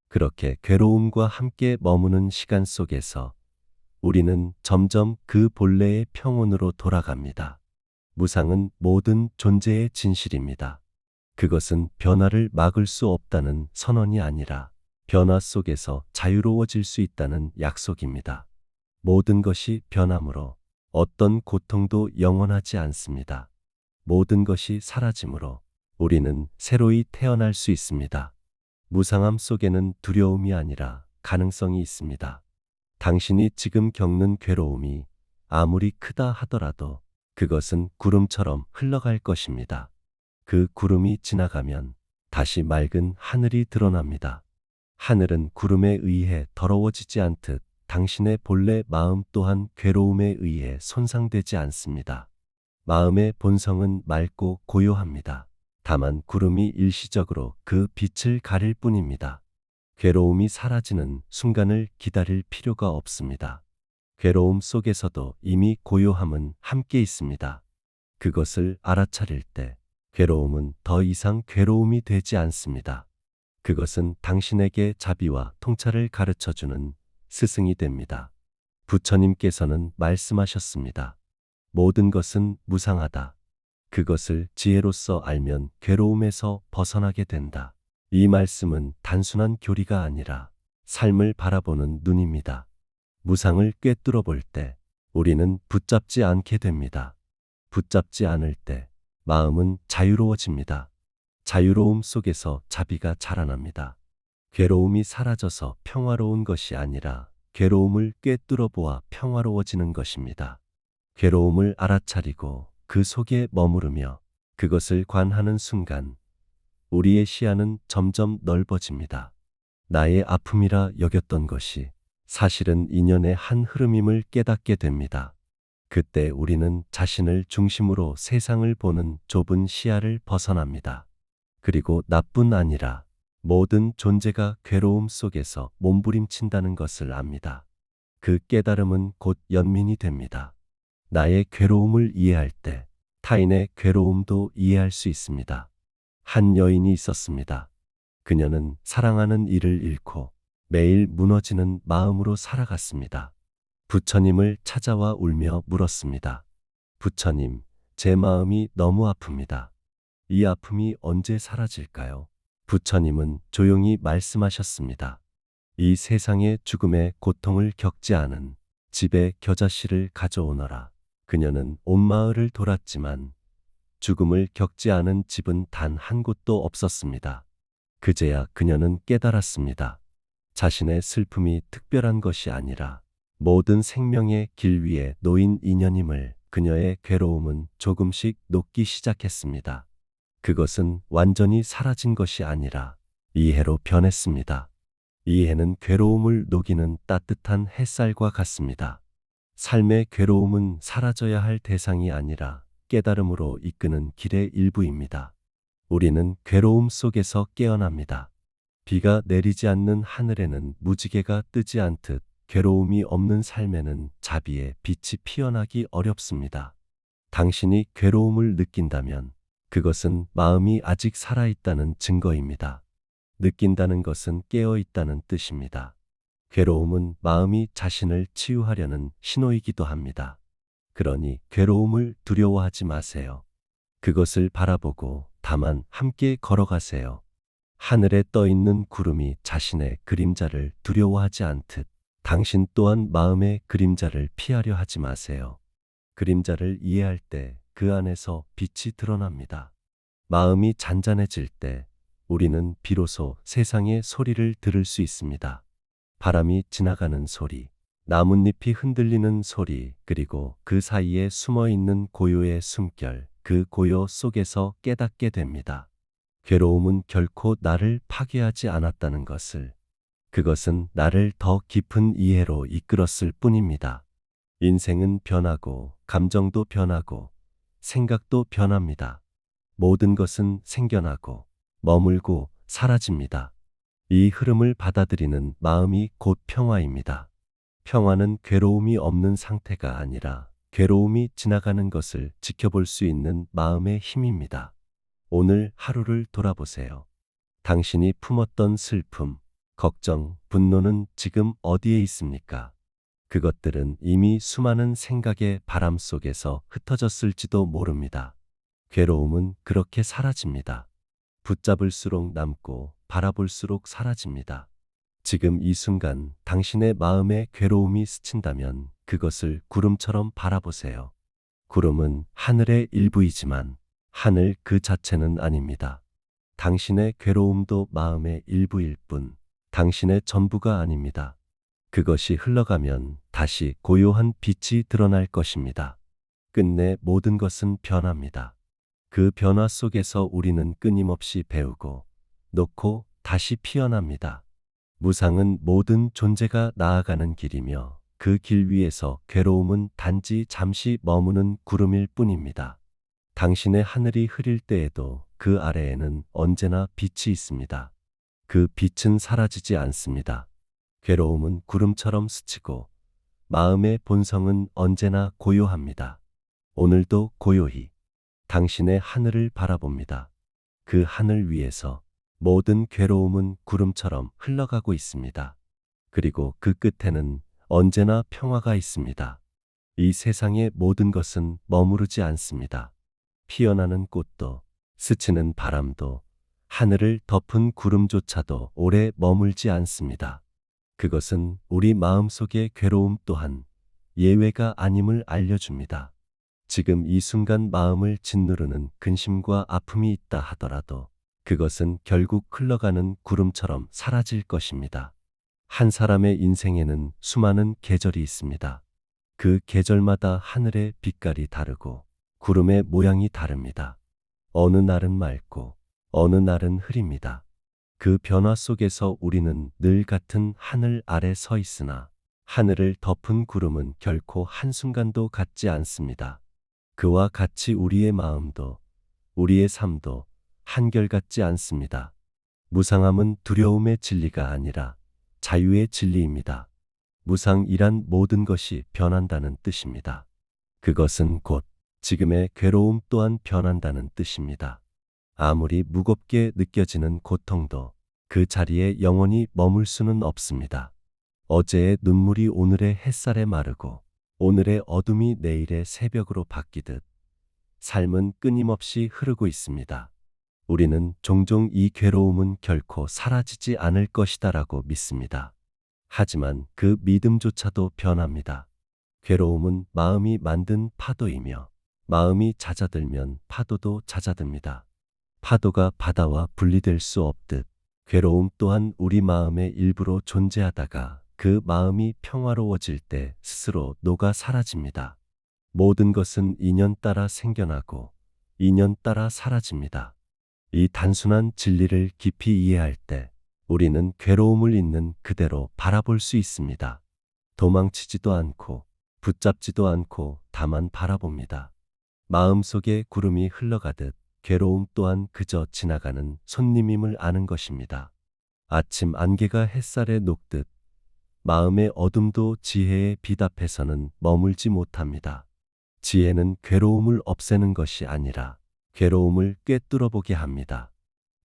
그렇게 괴로움과 함께 머무는 시간 속에서 우리는 점점 그 본래의 평온으로 돌아갑니다. 무상은 모든 존재의 진실입니다. 그것은 변화를 막을 수 없다는 선언이 아니라 변화 속에서 자유로워질 수 있다는 약속입니다. 모든 것이 변함으로 어떤 고통도 영원하지 않습니다. 모든 것이 사라짐으로 우리는 새로이 태어날 수 있습니다. 무상함 속에는 두려움이 아니라 가능성이 있습니다. 당신이 지금 겪는 괴로움이 아무리 크다 하더라도 그것은 구름처럼 흘러갈 것입니다. 그 구름이 지나가면 다시 맑은 하늘이 드러납니다. 하늘은 구름에 의해 더러워지지 않듯 당신의 본래 마음 또한 괴로움에 의해 손상되지 않습니다. 마음의 본성은 맑고 고요합니다. 다만 구름이 일시적으로 그 빛을 가릴 뿐입니다. 괴로움이 사라지는 순간을 기다릴 필요가 없습니다. 괴로움 속에서도 이미 고요함은 함께 있습니다. 그것을 알아차릴 때 괴로움은 더 이상 괴로움이 되지 않습니다. 그것은 당신에게 자비와 통찰을 가르쳐주는 스승이 됩니다. 부처님께서는 말씀하셨습니다. 모든 것은 무상하다. 그것을 지혜로서 알면 괴로움에서 벗어나게 된다. 이 말씀은 단순한 교리가 아니라 삶을 바라보는 눈입니다. 무상을 꿰뚫어 볼 때 우리는 붙잡지 않게 됩니다. 붙잡지 않을 때 마음은 자유로워집니다. 자유로움 속에서 자비가 자라납니다. 괴로움이 사라져서 평화로운 것이 아니라 괴로움을 꿰뚫어 보아 평화로워지는 것입니다. 괴로움을 알아차리고 그 속에 머무르며 그것을 관하는 순간 우리의 시야는 점점 넓어집니다. 나의 아픔이라 여겼던 것이 사실은 인연의 한 흐름임을 깨닫게 됩니다. 그때 우리는 자신을 중심으로 세상을 보는 좁은 시야를 벗어납니다. 그리고 나뿐 아니라 모든 존재가 괴로움 속에서 몸부림친다는 것을 압니다. 그 깨달음은 곧 연민이 됩니다. 나의 괴로움을 이해할 때 타인의 괴로움도 이해할 수 있습니다. 한 여인이 있었습니다. 그녀는 사랑하는 이를 잃고 매일 무너지는 마음으로 살아갔습니다. 부처님을 찾아와 울며 물었습니다. 부처님, 제 마음이 너무 아픕니다. 이 아픔이 언제 사라질까요? 부처님은 조용히 말씀하셨습니다. 이 세상의 죽음의 고통을 겪지 않은 집에 겨자씨를 가져오너라. 그녀는 온 마을을 돌았지만 죽음을 겪지 않은 집은 단 한 곳도 없었습니다. 그제야 그녀는 깨달았습니다. 자신의 슬픔이 특별한 것이 아니라 모든 생명의 길 위에 놓인 인연임을. 그녀의 괴로움은 조금씩 녹기 시작했습니다. 그것은 완전히 사라진 것이 아니라 이해로 변했습니다. 이해는 괴로움을 녹이는 따뜻한 햇살과 같습니다. 삶의 괴로움은 사라져야 할 대상이 아니라 깨달음으로 이끄는 길의 일부입니다. 우리는 괴로움 속에서 깨어납니다. 비가 내리지 않는 하늘에는 무지개가 뜨지 않듯 괴로움이 없는 삶에는 자비의 빛이 피어나기 어렵습니다. 당신이 괴로움을 느낀다면 그것은 마음이 아직 살아있다는 증거입니다. 느낀다는 것은 깨어있다는 뜻입니다. 괴로움은 마음이 자신을 치유하려는 신호이기도 합니다. 그러니 괴로움을 두려워하지 마세요. 그것을 바라보고 다만 함께 걸어가세요. 하늘에 떠 있는 구름이 자신의 그림자를 두려워하지 않듯 당신 또한 마음의 그림자를 피하려 하지 마세요. 그림자를 이해할 때 그 안에서 빛이 드러납니다. 마음이 잔잔해질 때 우리는 비로소 세상의 소리를 들을 수 있습니다. 바람이 지나가는 소리, 나뭇잎이 흔들리는 소리, 그리고 그 사이에 숨어 있는 고요의 숨결, 그 고요 속에서 깨닫게 됩니다. 괴로움은 결코 나를 파괴하지 않았다는 것을, 그것은 나를 더 깊은 이해로 이끌었을 뿐입니다. 인생은 변하고, 감정도 변하고, 생각도 변합니다. 모든 것은 생겨나고, 머물고, 사라집니다. 이 흐름을 받아들이는 마음이 곧 평화입니다. 평화는 괴로움이 없는 상태가 아니라 괴로움이 지나가는 것을 지켜볼 수 있는 마음의 힘입니다. 오늘 하루를 돌아보세요. 당신이 품었던 슬픔, 걱정, 분노는 지금 어디에 있습니까? 그것들은 이미 수많은 생각의 바람 속에서 흩어졌을지도 모릅니다. 괴로움은 그렇게 사라집니다. 붙잡을수록 남고 바라볼수록 사라집니다. 지금 이 순간 당신의 마음에 괴로움이 스친다면 그것을 구름처럼 바라보세요. 구름은 하늘의 일부이지만 하늘 그 자체는 아닙니다. 당신의 괴로움도 마음의 일부일 뿐 당신의 전부가 아닙니다. 그것이 흘러가면 다시 고요한 빛이 드러날 것입니다. 끝내 모든 것은 변합니다. 그 변화 속에서 우리는 끊임없이 배우고 놓고 다시 피어납니다. 무상은 모든 존재가 나아가는 길이며 그 길 위에서 괴로움은 단지 잠시 머무는 구름일 뿐입니다. 당신의 하늘이 흐릴 때에도 그 아래에는 언제나 빛이 있습니다. 그 빛은 사라지지 않습니다. 괴로움은 구름처럼 스치고 마음의 본성은 언제나 고요합니다. 오늘도 고요히 당신의 하늘을 바라봅니다. 그 하늘 위에서 모든 괴로움은 구름처럼 흘러가고 있습니다. 그리고 그 끝에는 언제나 평화가 있습니다. 이 세상의 모든 것은 머무르지 않습니다. 피어나는 꽃도, 스치는 바람도, 하늘을 덮은 구름조차도 오래 머물지 않습니다. 그것은 우리 마음속의 괴로움 또한 예외가 아님을 알려줍니다. 지금 이 순간 마음을 짓누르는 근심과 아픔이 있다 하더라도 그것은 결국 흘러가는 구름처럼 사라질 것입니다. 한 사람의 인생에는 수많은 계절이 있습니다. 그 계절마다 하늘의 빛깔이 다르고 구름의 모양이 다릅니다. 어느 날은 맑고 어느 날은 흐립니다. 그 변화 속에서 우리는 늘 같은 하늘 아래 서 있으나 하늘을 덮은 구름은 결코 한순간도 같지 않습니다. 그와 같이 우리의 마음도 우리의 삶도 한결같지 않습니다. 무상함은 두려움의 진리가 아니라 자유의 진리입니다. 무상이란 모든 것이 변한다는 뜻입니다. 그것은 곧 지금의 괴로움 또한 변한다는 뜻입니다. 아무리 무겁게 느껴지는 고통도 그 자리에 영원히 머물 수는 없습니다. 어제의 눈물이 오늘의 햇살에 마르고 오늘의 어둠이 내일의 새벽으로 바뀌듯 삶은 끊임없이 흐르고 있습니다. 우리는 종종 이 괴로움은 결코 사라지지 않을 것이다라고 믿습니다. 하지만 그 믿음조차도 변합니다. 괴로움은 마음이 만든 파도이며 마음이 잦아들면 파도도 잦아듭니다. 파도가 바다와 분리될 수 없듯 괴로움 또한 우리 마음의 일부로 존재하다가 그 마음이 평화로워질 때 스스로 녹아 사라집니다. 모든 것은 인연 따라 생겨나고 인연 따라 사라집니다. 이 단순한 진리를 깊이 이해할 때 우리는 괴로움을 있는 그대로 바라볼 수 있습니다. 도망치지도 않고 붙잡지도 않고 다만 바라봅니다. 마음속에 구름이 흘러가듯 괴로움 또한 그저 지나가는 손님임을 아는 것입니다. 아침 안개가 햇살에 녹듯 마음의 어둠도 지혜의 빛 앞에서는 머물지 못합니다. 지혜는 괴로움을 없애는 것이 아니라 괴로움을 꿰뚫어 보게 합니다.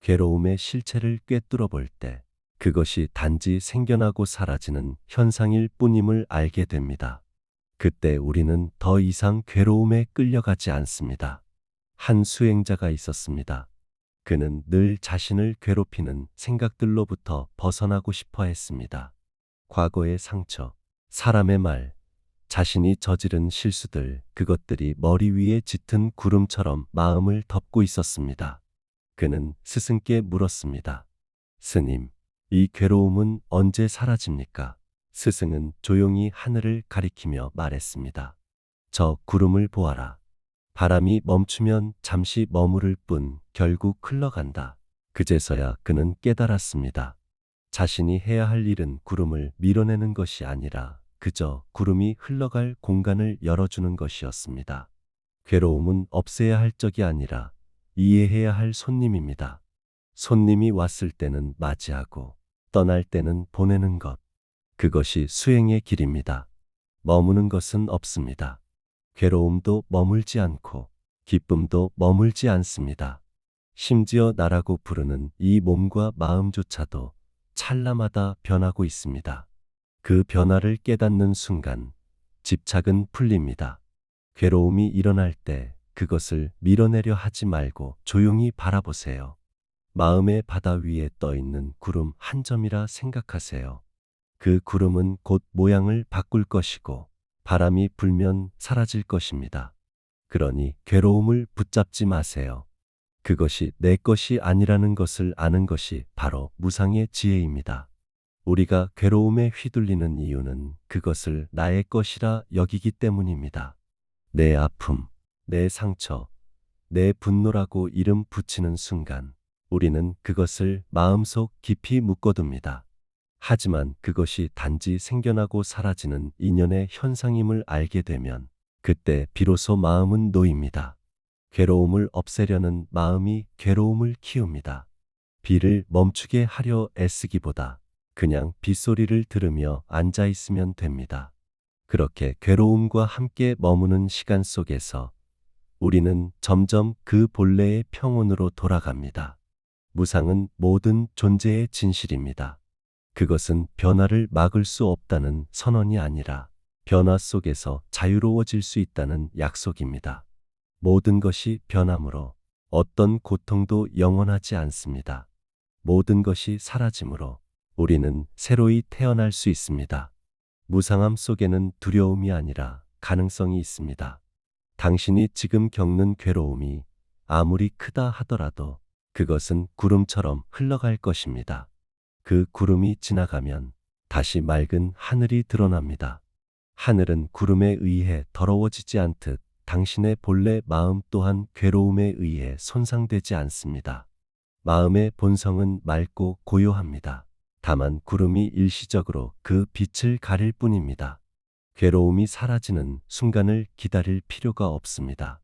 괴로움의 실체를 꿰뚫어 볼 때 그것이 단지 생겨나고 사라지는 현상일 뿐임을 알게 됩니다. 그때 우리는 더 이상 괴로움에 끌려가지 않습니다. 한 수행자가 있었습니다. 그는 늘 자신을 괴롭히는 생각들로부터 벗어나고 싶어 했습니다. 과거의 상처, 사람의 말, 자신이 저지른 실수들, 그것들이 머리 위에 짙은 구름처럼 마음을 덮고 있었습니다. 그는 스승께 물었습니다. 스님, 이 괴로움은 언제 사라집니까? 스승은 조용히 하늘을 가리키며 말했습니다. 저 구름을 보아라. 바람이 멈추면 잠시 머무를 뿐 결국 흘러간다. 그제서야 그는 깨달았습니다. 자신이 해야 할 일은 구름을 밀어내는 것이 아니라 그저 구름이 흘러갈 공간을 열어주는 것이었습니다. 괴로움은 없애야 할 적이 아니라 이해해야 할 손님입니다. 손님이 왔을 때는 맞이하고 떠날 때는 보내는 것. 그것이 수행의 길입니다. 머무는 것은 없습니다. 괴로움도 머물지 않고 기쁨도 머물지 않습니다. 심지어 나라고 부르는 이 몸과 마음조차도 찰나마다 변하고 있습니다. 그 변화를 깨닫는 순간 집착은 풀립니다. 괴로움이 일어날 때 그것을 밀어내려 하지 말고 조용히 바라보세요. 마음의 바다 위에 떠 있는 구름 한 점이라 생각하세요. 그 구름은 곧 모양을 바꿀 것이고 바람이 불면 사라질 것입니다. 그러니 괴로움을 붙잡지 마세요. 그것이 내 것이 아니라는 것을 아는 것이 바로 무상의 지혜입니다. 우리가 괴로움에 휘둘리는 이유는 그것을 나의 것이라 여기기 때문입니다. 내 아픔, 내 상처, 내 분노라고 이름 붙이는 순간 우리는 그것을 마음속 깊이 묶어둡니다. 하지만 그것이 단지 생겨나고 사라지는 인연의 현상임을 알게 되면 그때 비로소 마음은 놓입니다. 괴로움을 없애려는 마음이 괴로움을 키웁니다. 비를 멈추게 하려 애쓰기보다 그냥 빗소리를 들으며 앉아 있으면 됩니다. 그렇게 괴로움과 함께 머무는 시간 속에서 우리는 점점 그 본래의 평온으로 돌아갑니다. 무상은 모든 존재의 진실입니다. 그것은 변화를 막을 수 없다는 선언이 아니라 변화 속에서 자유로워질 수 있다는 약속입니다. 모든 것이 변함으로 어떤 고통도 영원하지 않습니다. 모든 것이 사라짐으로 우리는 새로이 태어날 수 있습니다. 무상함 속에는 두려움이 아니라 가능성이 있습니다. 당신이 지금 겪는 괴로움이 아무리 크다 하더라도 그것은 구름처럼 흘러갈 것입니다. 그 구름이 지나가면 다시 맑은 하늘이 드러납니다. 하늘은 구름에 의해 더러워지지 않듯 당신의 본래 마음 또한 괴로움에 의해 손상되지 않습니다. 마음의 본성은 맑고 고요합니다. 다만 구름이 일시적으로 그 빛을 가릴 뿐입니다. 괴로움이 사라지는 순간을 기다릴 필요가 없습니다.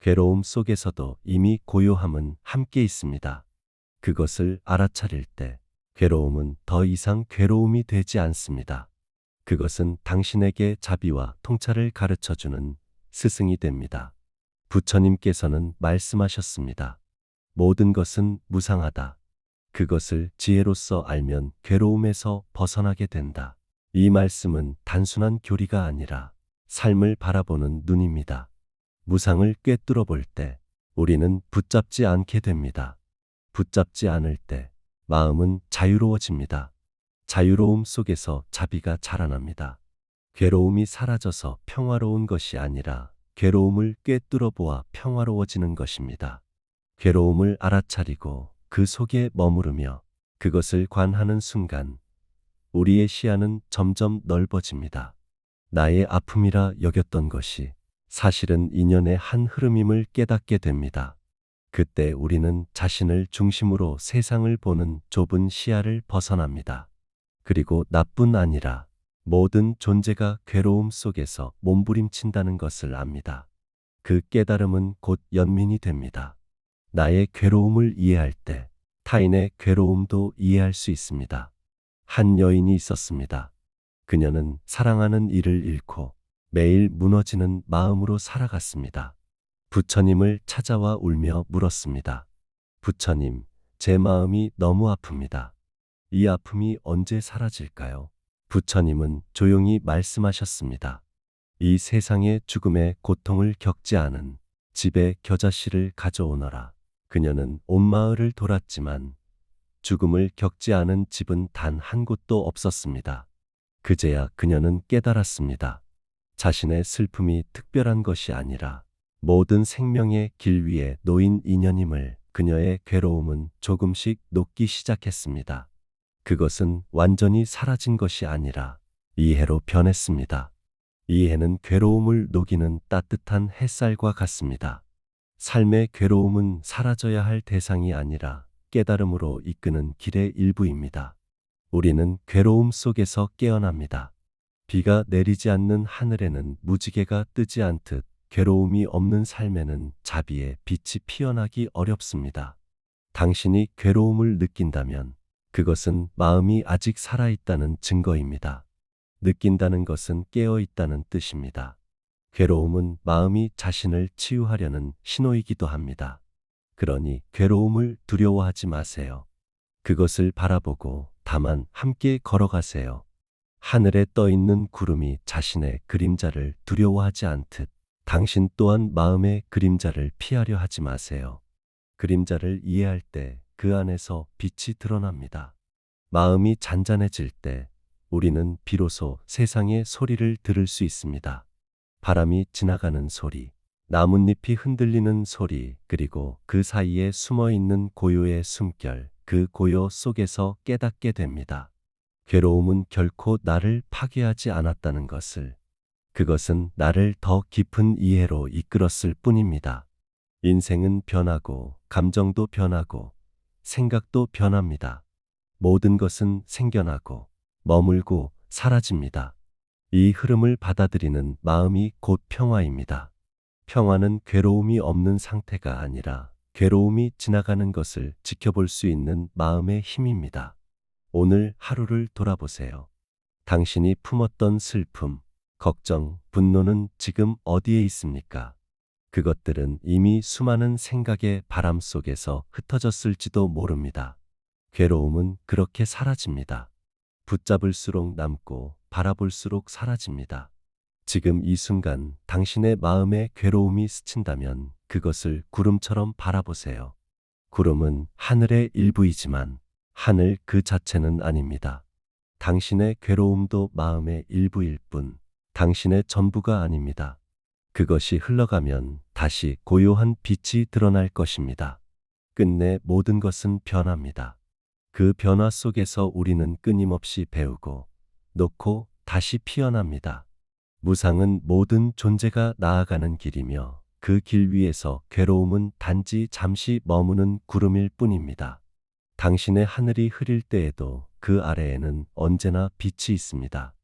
괴로움 속에서도 이미 고요함은 함께 있습니다. 그것을 알아차릴 때 괴로움은 더 이상 괴로움이 되지 않습니다. 그것은 당신에게 자비와 통찰을 가르쳐주는 스승이 됩니다. 부처님께서는 말씀하셨습니다. 모든 것은 무상하다. 그것을 지혜로서 알면 괴로움에서 벗어나게 된다. 이 말씀은 단순한 교리가 아니라 삶을 바라보는 눈입니다. 무상을 꿰뚫어 볼 때 우리는 붙잡지 않게 됩니다. 붙잡지 않을 때 마음은 자유로워집니다. 자유로움 속에서 자비가 자라납니다. 괴로움이 사라져서 평화로운 것이 아니라 괴로움을 꿰뚫어 보아 평화로워지는 것입니다. 괴로움을 알아차리고 그 속에 머무르며 그것을 관하는 순간 우리의 시야는 점점 넓어집니다. 나의 아픔이라 여겼던 것이 사실은 인연의 한 흐름임을 깨닫게 됩니다. 그때 우리는 자신을 중심으로 세상을 보는 좁은 시야를 벗어납니다. 그리고 나뿐 아니라 모든 존재가 괴로움 속에서 몸부림친다는 것을 압니다. 그 깨달음은 곧 연민이 됩니다. 나의 괴로움을 이해할 때 타인의 괴로움도 이해할 수 있습니다. 한 여인이 있었습니다. 그녀는 사랑하는 이를 잃고 매일 무너지는 마음으로 살아갔습니다. 부처님을 찾아와 울며 물었습니다. 부처님, 제 마음이 너무 아픕니다. 이 아픔이 언제 사라질까요? 부처님은 조용히 말씀하셨습니다. 이 세상의 죽음의 고통을 겪지 않은 집에 겨자씨를 가져오너라. 그녀는 온 마을을 돌았지만 죽음을 겪지 않은 집은 단 한 곳도 없었습니다. 그제야 그녀는 깨달았습니다. 자신의 슬픔이 특별한 것이 아니라 모든 생명의 길 위에 놓인 인연임을. 그녀의 괴로움은 조금씩 녹기 시작했습니다. 그것은 완전히 사라진 것이 아니라 이해로 변했습니다. 이해는 괴로움을 녹이는 따뜻한 햇살과 같습니다. 삶의 괴로움은 사라져야 할 대상이 아니라 깨달음으로 이끄는 길의 일부입니다. 우리는 괴로움 속에서 깨어납니다. 비가 내리지 않는 하늘에는 무지개가 뜨지 않듯 괴로움이 없는 삶에는 자비의 빛이 피어나기 어렵습니다. 당신이 괴로움을 느낀다면 그것은 마음이 아직 살아있다는 증거입니다. 느낀다는 것은 깨어있다는 뜻입니다. 괴로움은 마음이 자신을 치유하려는 신호이기도 합니다. 그러니 괴로움을 두려워하지 마세요. 그것을 바라보고 다만 함께 걸어가세요. 하늘에 떠 있는 구름이 자신의 그림자를 두려워하지 않듯 당신 또한 마음의 그림자를 피하려 하지 마세요. 그림자를 이해할 때 그 안에서 빛이 드러납니다. 마음이 잔잔해질 때 우리는 비로소 세상의 소리를 들을 수 있습니다. 바람이 지나가는 소리, 나뭇잎이 흔들리는 소리, 그리고 그 사이에 숨어 있는 고요의 숨결, 그 고요 속에서 깨닫게 됩니다. 괴로움은 결코 나를 파괴하지 않았다는 것을, 그것은 나를 더 깊은 이해로 이끌었을 뿐입니다. 인생은 변하고, 감정도 변하고, 생각도 변합니다. 모든 것은 생겨나고, 머물고, 사라집니다. 이 흐름을 받아들이는 마음이 곧 평화입니다. 평화는 괴로움이 없는 상태가 아니라 괴로움이 지나가는 것을 지켜볼 수 있는 마음의 힘입니다. 오늘 하루를 돌아보세요. 당신이 품었던 슬픔, 걱정, 분노는 지금 어디에 있습니까? 그것들은 이미 수많은 생각의 바람 속에서 흩어졌을지도 모릅니다. 괴로움은 그렇게 사라집니다. 붙잡을수록 남고 바라볼수록 사라집니다. 지금 이 순간 당신의 마음에 괴로움이 스친다면 그것을 구름처럼 바라보세요. 구름은 하늘의 일부이지만 하늘 그 자체는 아닙니다. 당신의 괴로움도 마음의 일부일 뿐 당신의 전부가 아닙니다. 그것이 흘러가면 다시 고요한 빛이 드러날 것입니다. 끝내 모든 것은 변합니다. 그 변화 속에서 우리는 끊임없이 배우고 놓고 다시 피어납니다. 무상은 모든 존재가 나아가는 길이며 그 길 위에서 괴로움은 단지 잠시 머무는 구름일 뿐입니다. 당신의 하늘이 흐릴 때에도 그 아래에는 언제나 빛이 있습니다.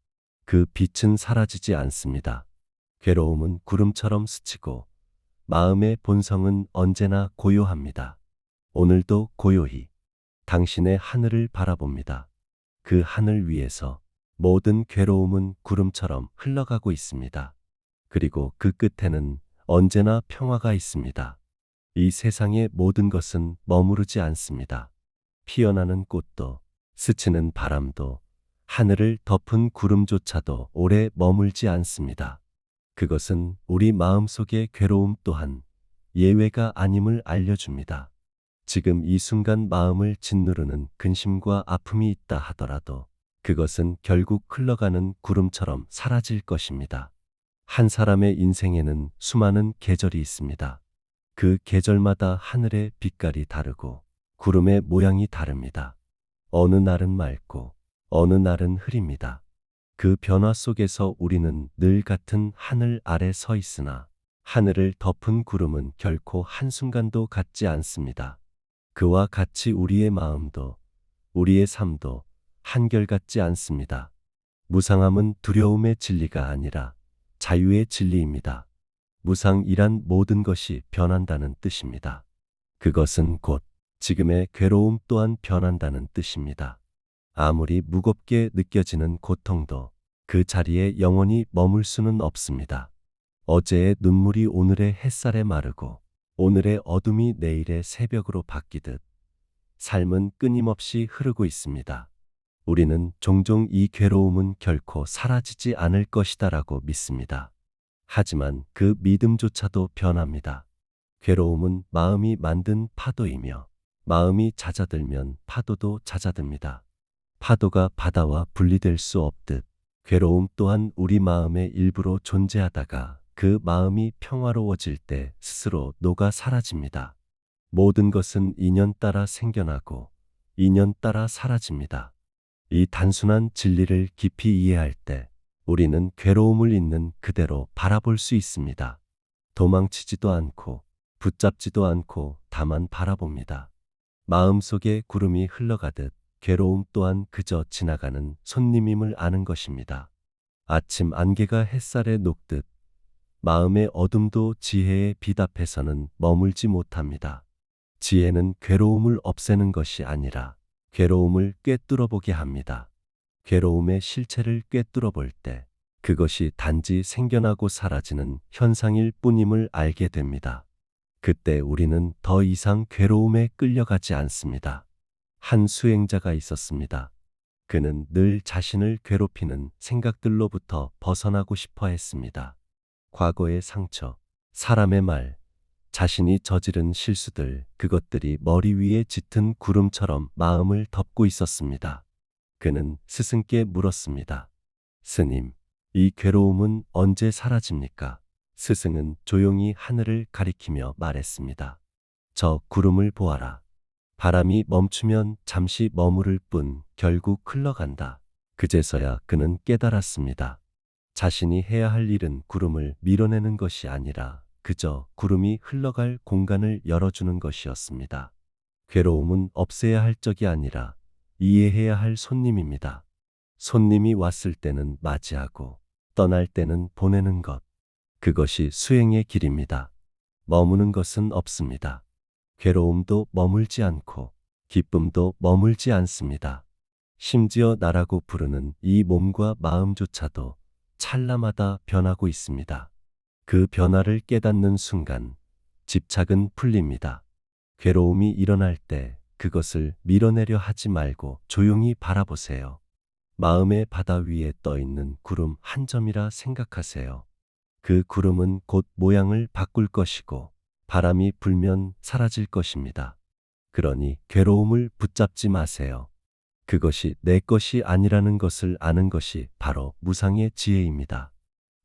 그 빛은 사라지지 않습니다. 괴로움은 구름처럼 스치고 마음의 본성은 언제나 고요합니다. 오늘도 고요히 당신의 하늘을 바라봅니다. 그 하늘 위에서 모든 괴로움은 구름처럼 흘러가고 있습니다. 그리고 그 끝에는 언제나 평화가 있습니다. 이 세상의 모든 것은 머무르지 않습니다. 피어나는 꽃도, 스치는 바람도, 하늘을 덮은 구름조차도 오래 머물지 않습니다. 그것은 우리 마음속의 괴로움 또한 예외가 아님을 알려줍니다. 지금 이 순간 마음을 짓누르는 근심과 아픔이 있다 하더라도 그것은 결국 흘러가는 구름처럼 사라질 것입니다. 한 사람의 인생에는 수많은 계절이 있습니다. 그 계절마다 하늘의 빛깔이 다르고 구름의 모양이 다릅니다. 어느 날은 맑고 어느 날은 흐립니다. 그 변화 속에서 우리는 늘 같은 하늘 아래 서 있으나 하늘을 덮은 구름은 결코 한순간도 같지 않습니다. 그와 같이 우리의 마음도 우리의 삶도 한결같지 않습니다. 무상함은 두려움의 진리가 아니라 자유의 진리입니다. 무상이란 모든 것이 변한다는 뜻입니다. 그것은 곧 지금의 괴로움 또한 변한다는 뜻입니다. 아무리 무겁게 느껴지는 고통도 그 자리에 영원히 머물 수는 없습니다. 어제의 눈물이 오늘의 햇살에 마르고 오늘의 어둠이 내일의 새벽으로 바뀌듯 삶은 끊임없이 흐르고 있습니다. 우리는 종종 이 괴로움은 결코 사라지지 않을 것이다라고 믿습니다. 하지만 그 믿음조차도 변합니다. 괴로움은 마음이 만든 파도이며 마음이 잦아들면 파도도 잦아듭니다. 파도가 바다와 분리될 수 없듯 괴로움 또한 우리 마음의 일부로 존재하다가 그 마음이 평화로워질 때 스스로 녹아 사라집니다. 모든 것은 인연 따라 생겨나고 인연 따라 사라집니다. 이 단순한 진리를 깊이 이해할 때 우리는 괴로움을 있는 그대로 바라볼 수 있습니다. 도망치지도 않고 붙잡지도 않고 다만 바라봅니다. 마음속에 구름이 흘러가듯 괴로움 또한 그저 지나가는 손님임을 아는 것입니다. 아침 안개가 햇살에 녹듯 마음의 어둠도 지혜의 빛 앞에서는 머물지 못합니다. 지혜는 괴로움을 없애는 것이 아니라 괴로움을 꿰뚫어 보게 합니다. 괴로움의 실체를 꿰뚫어 볼 때 그것이 단지 생겨나고 사라지는 현상일 뿐임을 알게 됩니다. 그때 우리는 더 이상 괴로움에 끌려가지 않습니다. 한 수행자가 있었습니다. 그는 늘 자신을 괴롭히는 생각들로부터 벗어나고 싶어 했습니다. 과거의 상처, 사람의 말, 자신이 저지른 실수들, 그것들이 머리 위에 짙은 구름처럼 마음을 덮고 있었습니다. 그는 스승께 물었습니다. 스님, 이 괴로움은 언제 사라집니까? 스승은 조용히 하늘을 가리키며 말했습니다. 저 구름을 보아라. 바람이 멈추면 잠시 머무를 뿐 결국 흘러간다. 그제서야 그는 깨달았습니다. 자신이 해야 할 일은 구름을 밀어내는 것이 아니라 그저 구름이 흘러갈 공간을 열어주는 것이었습니다. 괴로움은 없애야 할 적이 아니라 이해해야 할 손님입니다. 손님이 왔을 때는 맞이하고 떠날 때는 보내는 것. 그것이 수행의 길입니다. 머무는 것은 없습니다. 괴로움도 머물지 않고 기쁨도 머물지 않습니다. 심지어 나라고 부르는 이 몸과 마음조차도 찰나마다 변하고 있습니다. 그 변화를 깨닫는 순간 집착은 풀립니다. 괴로움이 일어날 때 그것을 밀어내려 하지 말고 조용히 바라보세요. 마음의 바다 위에 떠 있는 구름 한 점이라 생각하세요. 그 구름은 곧 모양을 바꿀 것이고 바람이 불면 사라질 것입니다. 그러니 괴로움을 붙잡지 마세요. 그것이 내 것이 아니라는 것을 아는 것이 바로 무상의 지혜입니다.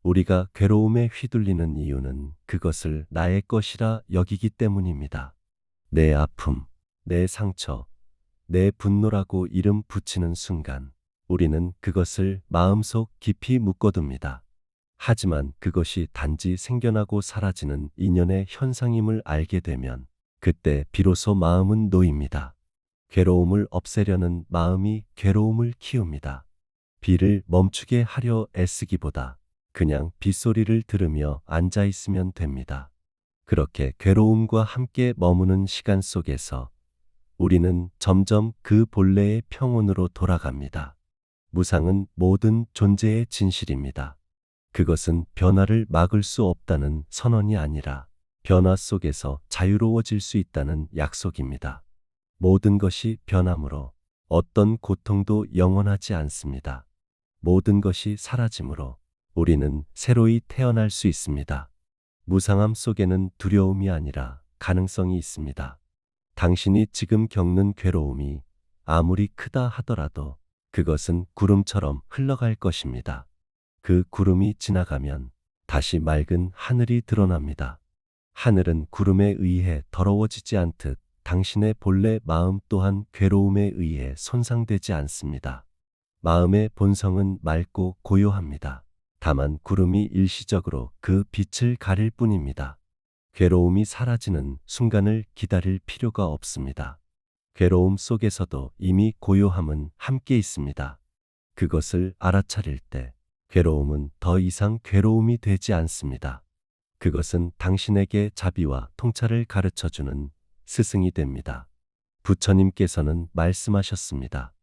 우리가 괴로움에 휘둘리는 이유는 그것을 나의 것이라 여기기 때문입니다. 내 아픔, 내 상처, 내 분노라고 이름 붙이는 순간 우리는 그것을 마음속 깊이 묶어둡니다. 하지만 그것이 단지 생겨나고 사라지는 인연의 현상임을 알게 되면 그때 비로소 마음은 놓입니다. 괴로움을 없애려는 마음이 괴로움을 키웁니다. 비를 멈추게 하려 애쓰기보다 그냥 빗소리를 들으며 앉아 있으면 됩니다. 그렇게 괴로움과 함께 머무는 시간 속에서 우리는 점점 그 본래의 평온으로 돌아갑니다. 무상은 모든 존재의 진실입니다. 그것은 변화를 막을 수 없다는 선언이 아니라 변화 속에서 자유로워질 수 있다는 약속입니다. 모든 것이 변함으로 어떤 고통도 영원하지 않습니다. 모든 것이 사라짐으로 우리는 새로이 태어날 수 있습니다. 무상함 속에는 두려움이 아니라 가능성이 있습니다. 당신이 지금 겪는 괴로움이 아무리 크다 하더라도 그것은 구름처럼 흘러갈 것입니다. 그 구름이 지나가면 다시 맑은 하늘이 드러납니다. 하늘은 구름에 의해 더러워지지 않듯 당신의 본래 마음 또한 괴로움에 의해 손상되지 않습니다. 마음의 본성은 맑고 고요합니다. 다만 구름이 일시적으로 그 빛을 가릴 뿐입니다. 괴로움이 사라지는 순간을 기다릴 필요가 없습니다. 괴로움 속에서도 이미 고요함은 함께 있습니다. 그것을 알아차릴 때 괴로움은 더 이상 괴로움이 되지 않습니다. 그것은 당신에게 자비와 통찰을 가르쳐주는 스승이 됩니다. 부처님께서는 말씀하셨습니다.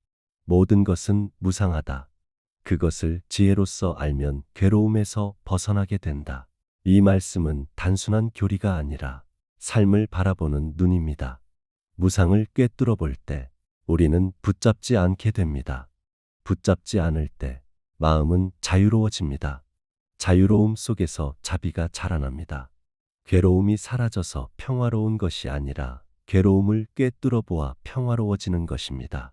모든 것은 무상하다. 그것을 지혜로써 알면 괴로움에서 벗어나게 된다. 이 말씀은 단순한 교리가 아니라 삶을 바라보는 눈입니다. 무상을 꿰뚫어 볼 때 우리는 붙잡지 않게 됩니다. 붙잡지 않을 때 마음은 자유로워집니다. 자유로움 속에서 자비가 자라납니다. 괴로움이 사라져서 평화로운 것이 아니라 괴로움을 꿰뚫어 보아 평화로워지는 것입니다.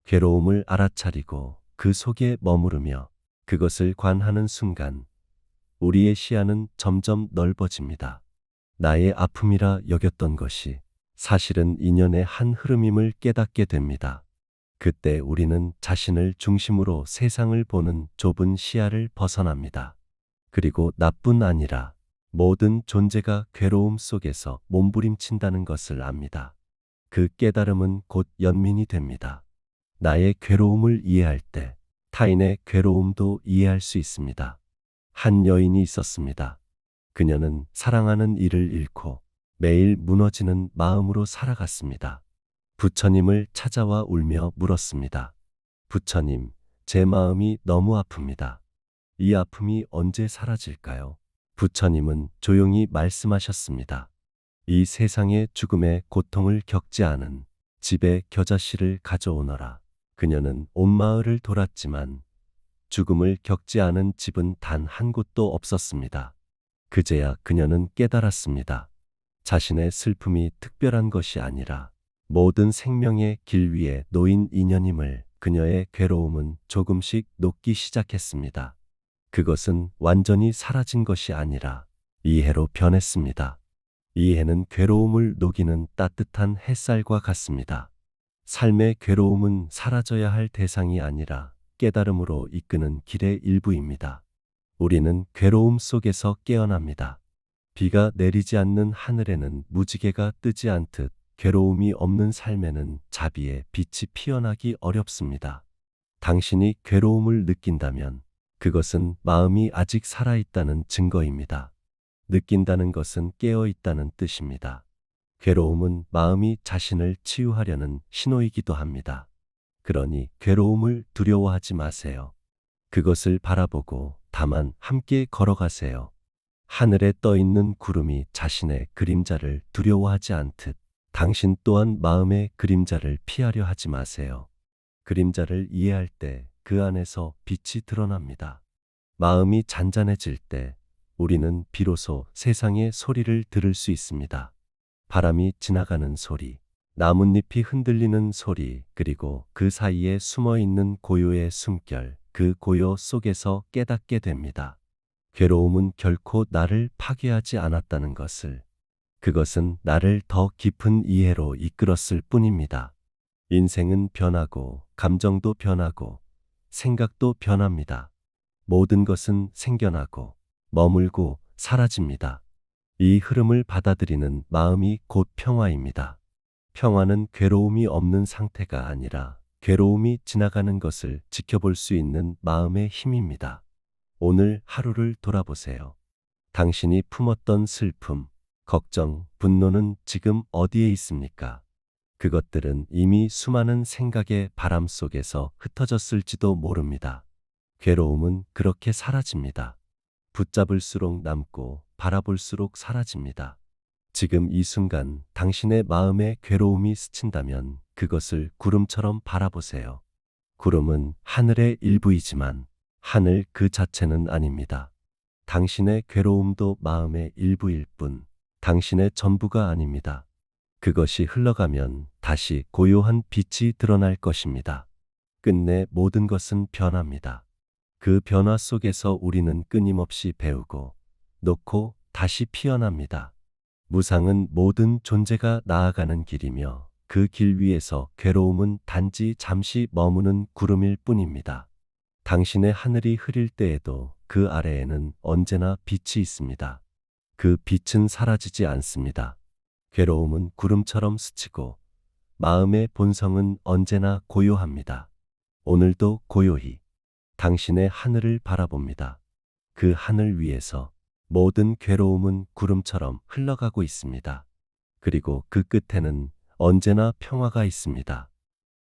괴로움을 알아차리고 그 속에 머무르며 그것을 관하는 순간 우리의 시야는 점점 넓어집니다. 나의 아픔이라 여겼던 것이 사실은 인연의 한 흐름임을 깨닫게 됩니다. 그때 우리는 자신을 중심으로 세상을 보는 좁은 시야를 벗어납니다. 그리고 나뿐 아니라 모든 존재가 괴로움 속에서 몸부림친다는 것을 압니다. 그 깨달음은 곧 연민이 됩니다. 나의 괴로움을 이해할 때 타인의 괴로움도 이해할 수 있습니다. 한 여인이 있었습니다. 그녀는 사랑하는 이를 잃고 매일 무너지는 마음으로 살아갔습니다. 부처님을 찾아와 울며 물었습니다. 부처님, 제 마음이 너무 아픕니다. 이 아픔이 언제 사라질까요? 부처님은 조용히 말씀하셨습니다. 이 세상의 죽음의 고통을 겪지 않은 집에 겨자씨를 가져오너라. 그녀는 온 마을을 돌았지만 죽음을 겪지 않은 집은 단 한 곳도 없었습니다. 그제야 그녀는 깨달았습니다. 자신의 슬픔이 특별한 것이 아니라 모든 생명의 길 위에 놓인 인연임을. 그녀의 괴로움은 조금씩 녹기 시작했습니다. 그것은 완전히 사라진 것이 아니라 이해로 변했습니다. 이해는 괴로움을 녹이는 따뜻한 햇살과 같습니다. 삶의 괴로움은 사라져야 할 대상이 아니라 깨달음으로 이끄는 길의 일부입니다. 우리는 괴로움 속에서 깨어납니다. 비가 내리지 않는 하늘에는 무지개가 뜨지 않듯 괴로움이 없는 삶에는 자비의 빛이 피어나기 어렵습니다. 당신이 괴로움을 느낀다면 그것은 마음이 아직 살아있다는 증거입니다. 느낀다는 것은 깨어있다는 뜻입니다. 괴로움은 마음이 자신을 치유하려는 신호이기도 합니다. 그러니 괴로움을 두려워하지 마세요. 그것을 바라보고 다만 함께 걸어가세요. 하늘에 떠 있는 구름이 자신의 그림자를 두려워하지 않듯 당신 또한 마음의 그림자를 피하려 하지 마세요. 그림자를 이해할 때 그 안에서 빛이 드러납니다. 마음이 잔잔해질 때 우리는 비로소 세상의 소리를 들을 수 있습니다. 바람이 지나가는 소리, 나뭇잎이 흔들리는 소리, 그리고 그 사이에 숨어 있는 고요의 숨결, 그 고요 속에서 깨닫게 됩니다. 괴로움은 결코 나를 파괴하지 않았다는 것을. 그것은 나를 더 깊은 이해로 이끌었을 뿐입니다. 인생은 변하고, 감정도 변하고, 생각도 변합니다. 모든 것은 생겨나고, 머물고, 사라집니다. 이 흐름을 받아들이는 마음이 곧 평화입니다. 평화는 괴로움이 없는 상태가 아니라 괴로움이 지나가는 것을 지켜볼 수 있는 마음의 힘입니다. 오늘 하루를 돌아보세요. 당신이 품었던 슬픔, 걱정, 분노는 지금 어디에 있습니까? 그것들은 이미 수많은 생각의 바람 속에서 흩어졌을지도 모릅니다. 괴로움은 그렇게 사라집니다. 붙잡을수록 남고 바라볼수록 사라집니다. 지금 이 순간 당신의 마음에 괴로움이 스친다면 그것을 구름처럼 바라보세요. 구름은 하늘의 일부이지만 하늘 그 자체는 아닙니다. 당신의 괴로움도 마음의 일부일 뿐 당신의 전부가 아닙니다. 그것이 흘러가면 다시 고요한 빛이 드러날 것입니다. 끝내 모든 것은 변합니다. 그 변화 속에서 우리는 끊임없이 배우고 놓고 다시 피어납니다. 무상은 모든 존재가 나아가는 길이며 그 길 위에서 괴로움은 단지 잠시 머무는 구름일 뿐입니다. 당신의 하늘이 흐릴 때에도 그 아래에는 언제나 빛이 있습니다. 그 빛은 사라지지 않습니다. 괴로움은 구름처럼 스치고 마음의 본성은 언제나 고요합니다. 오늘도 고요히 당신의 하늘을 바라봅니다. 그 하늘 위에서 모든 괴로움은 구름처럼 흘러가고 있습니다. 그리고 그 끝에는 언제나 평화가 있습니다.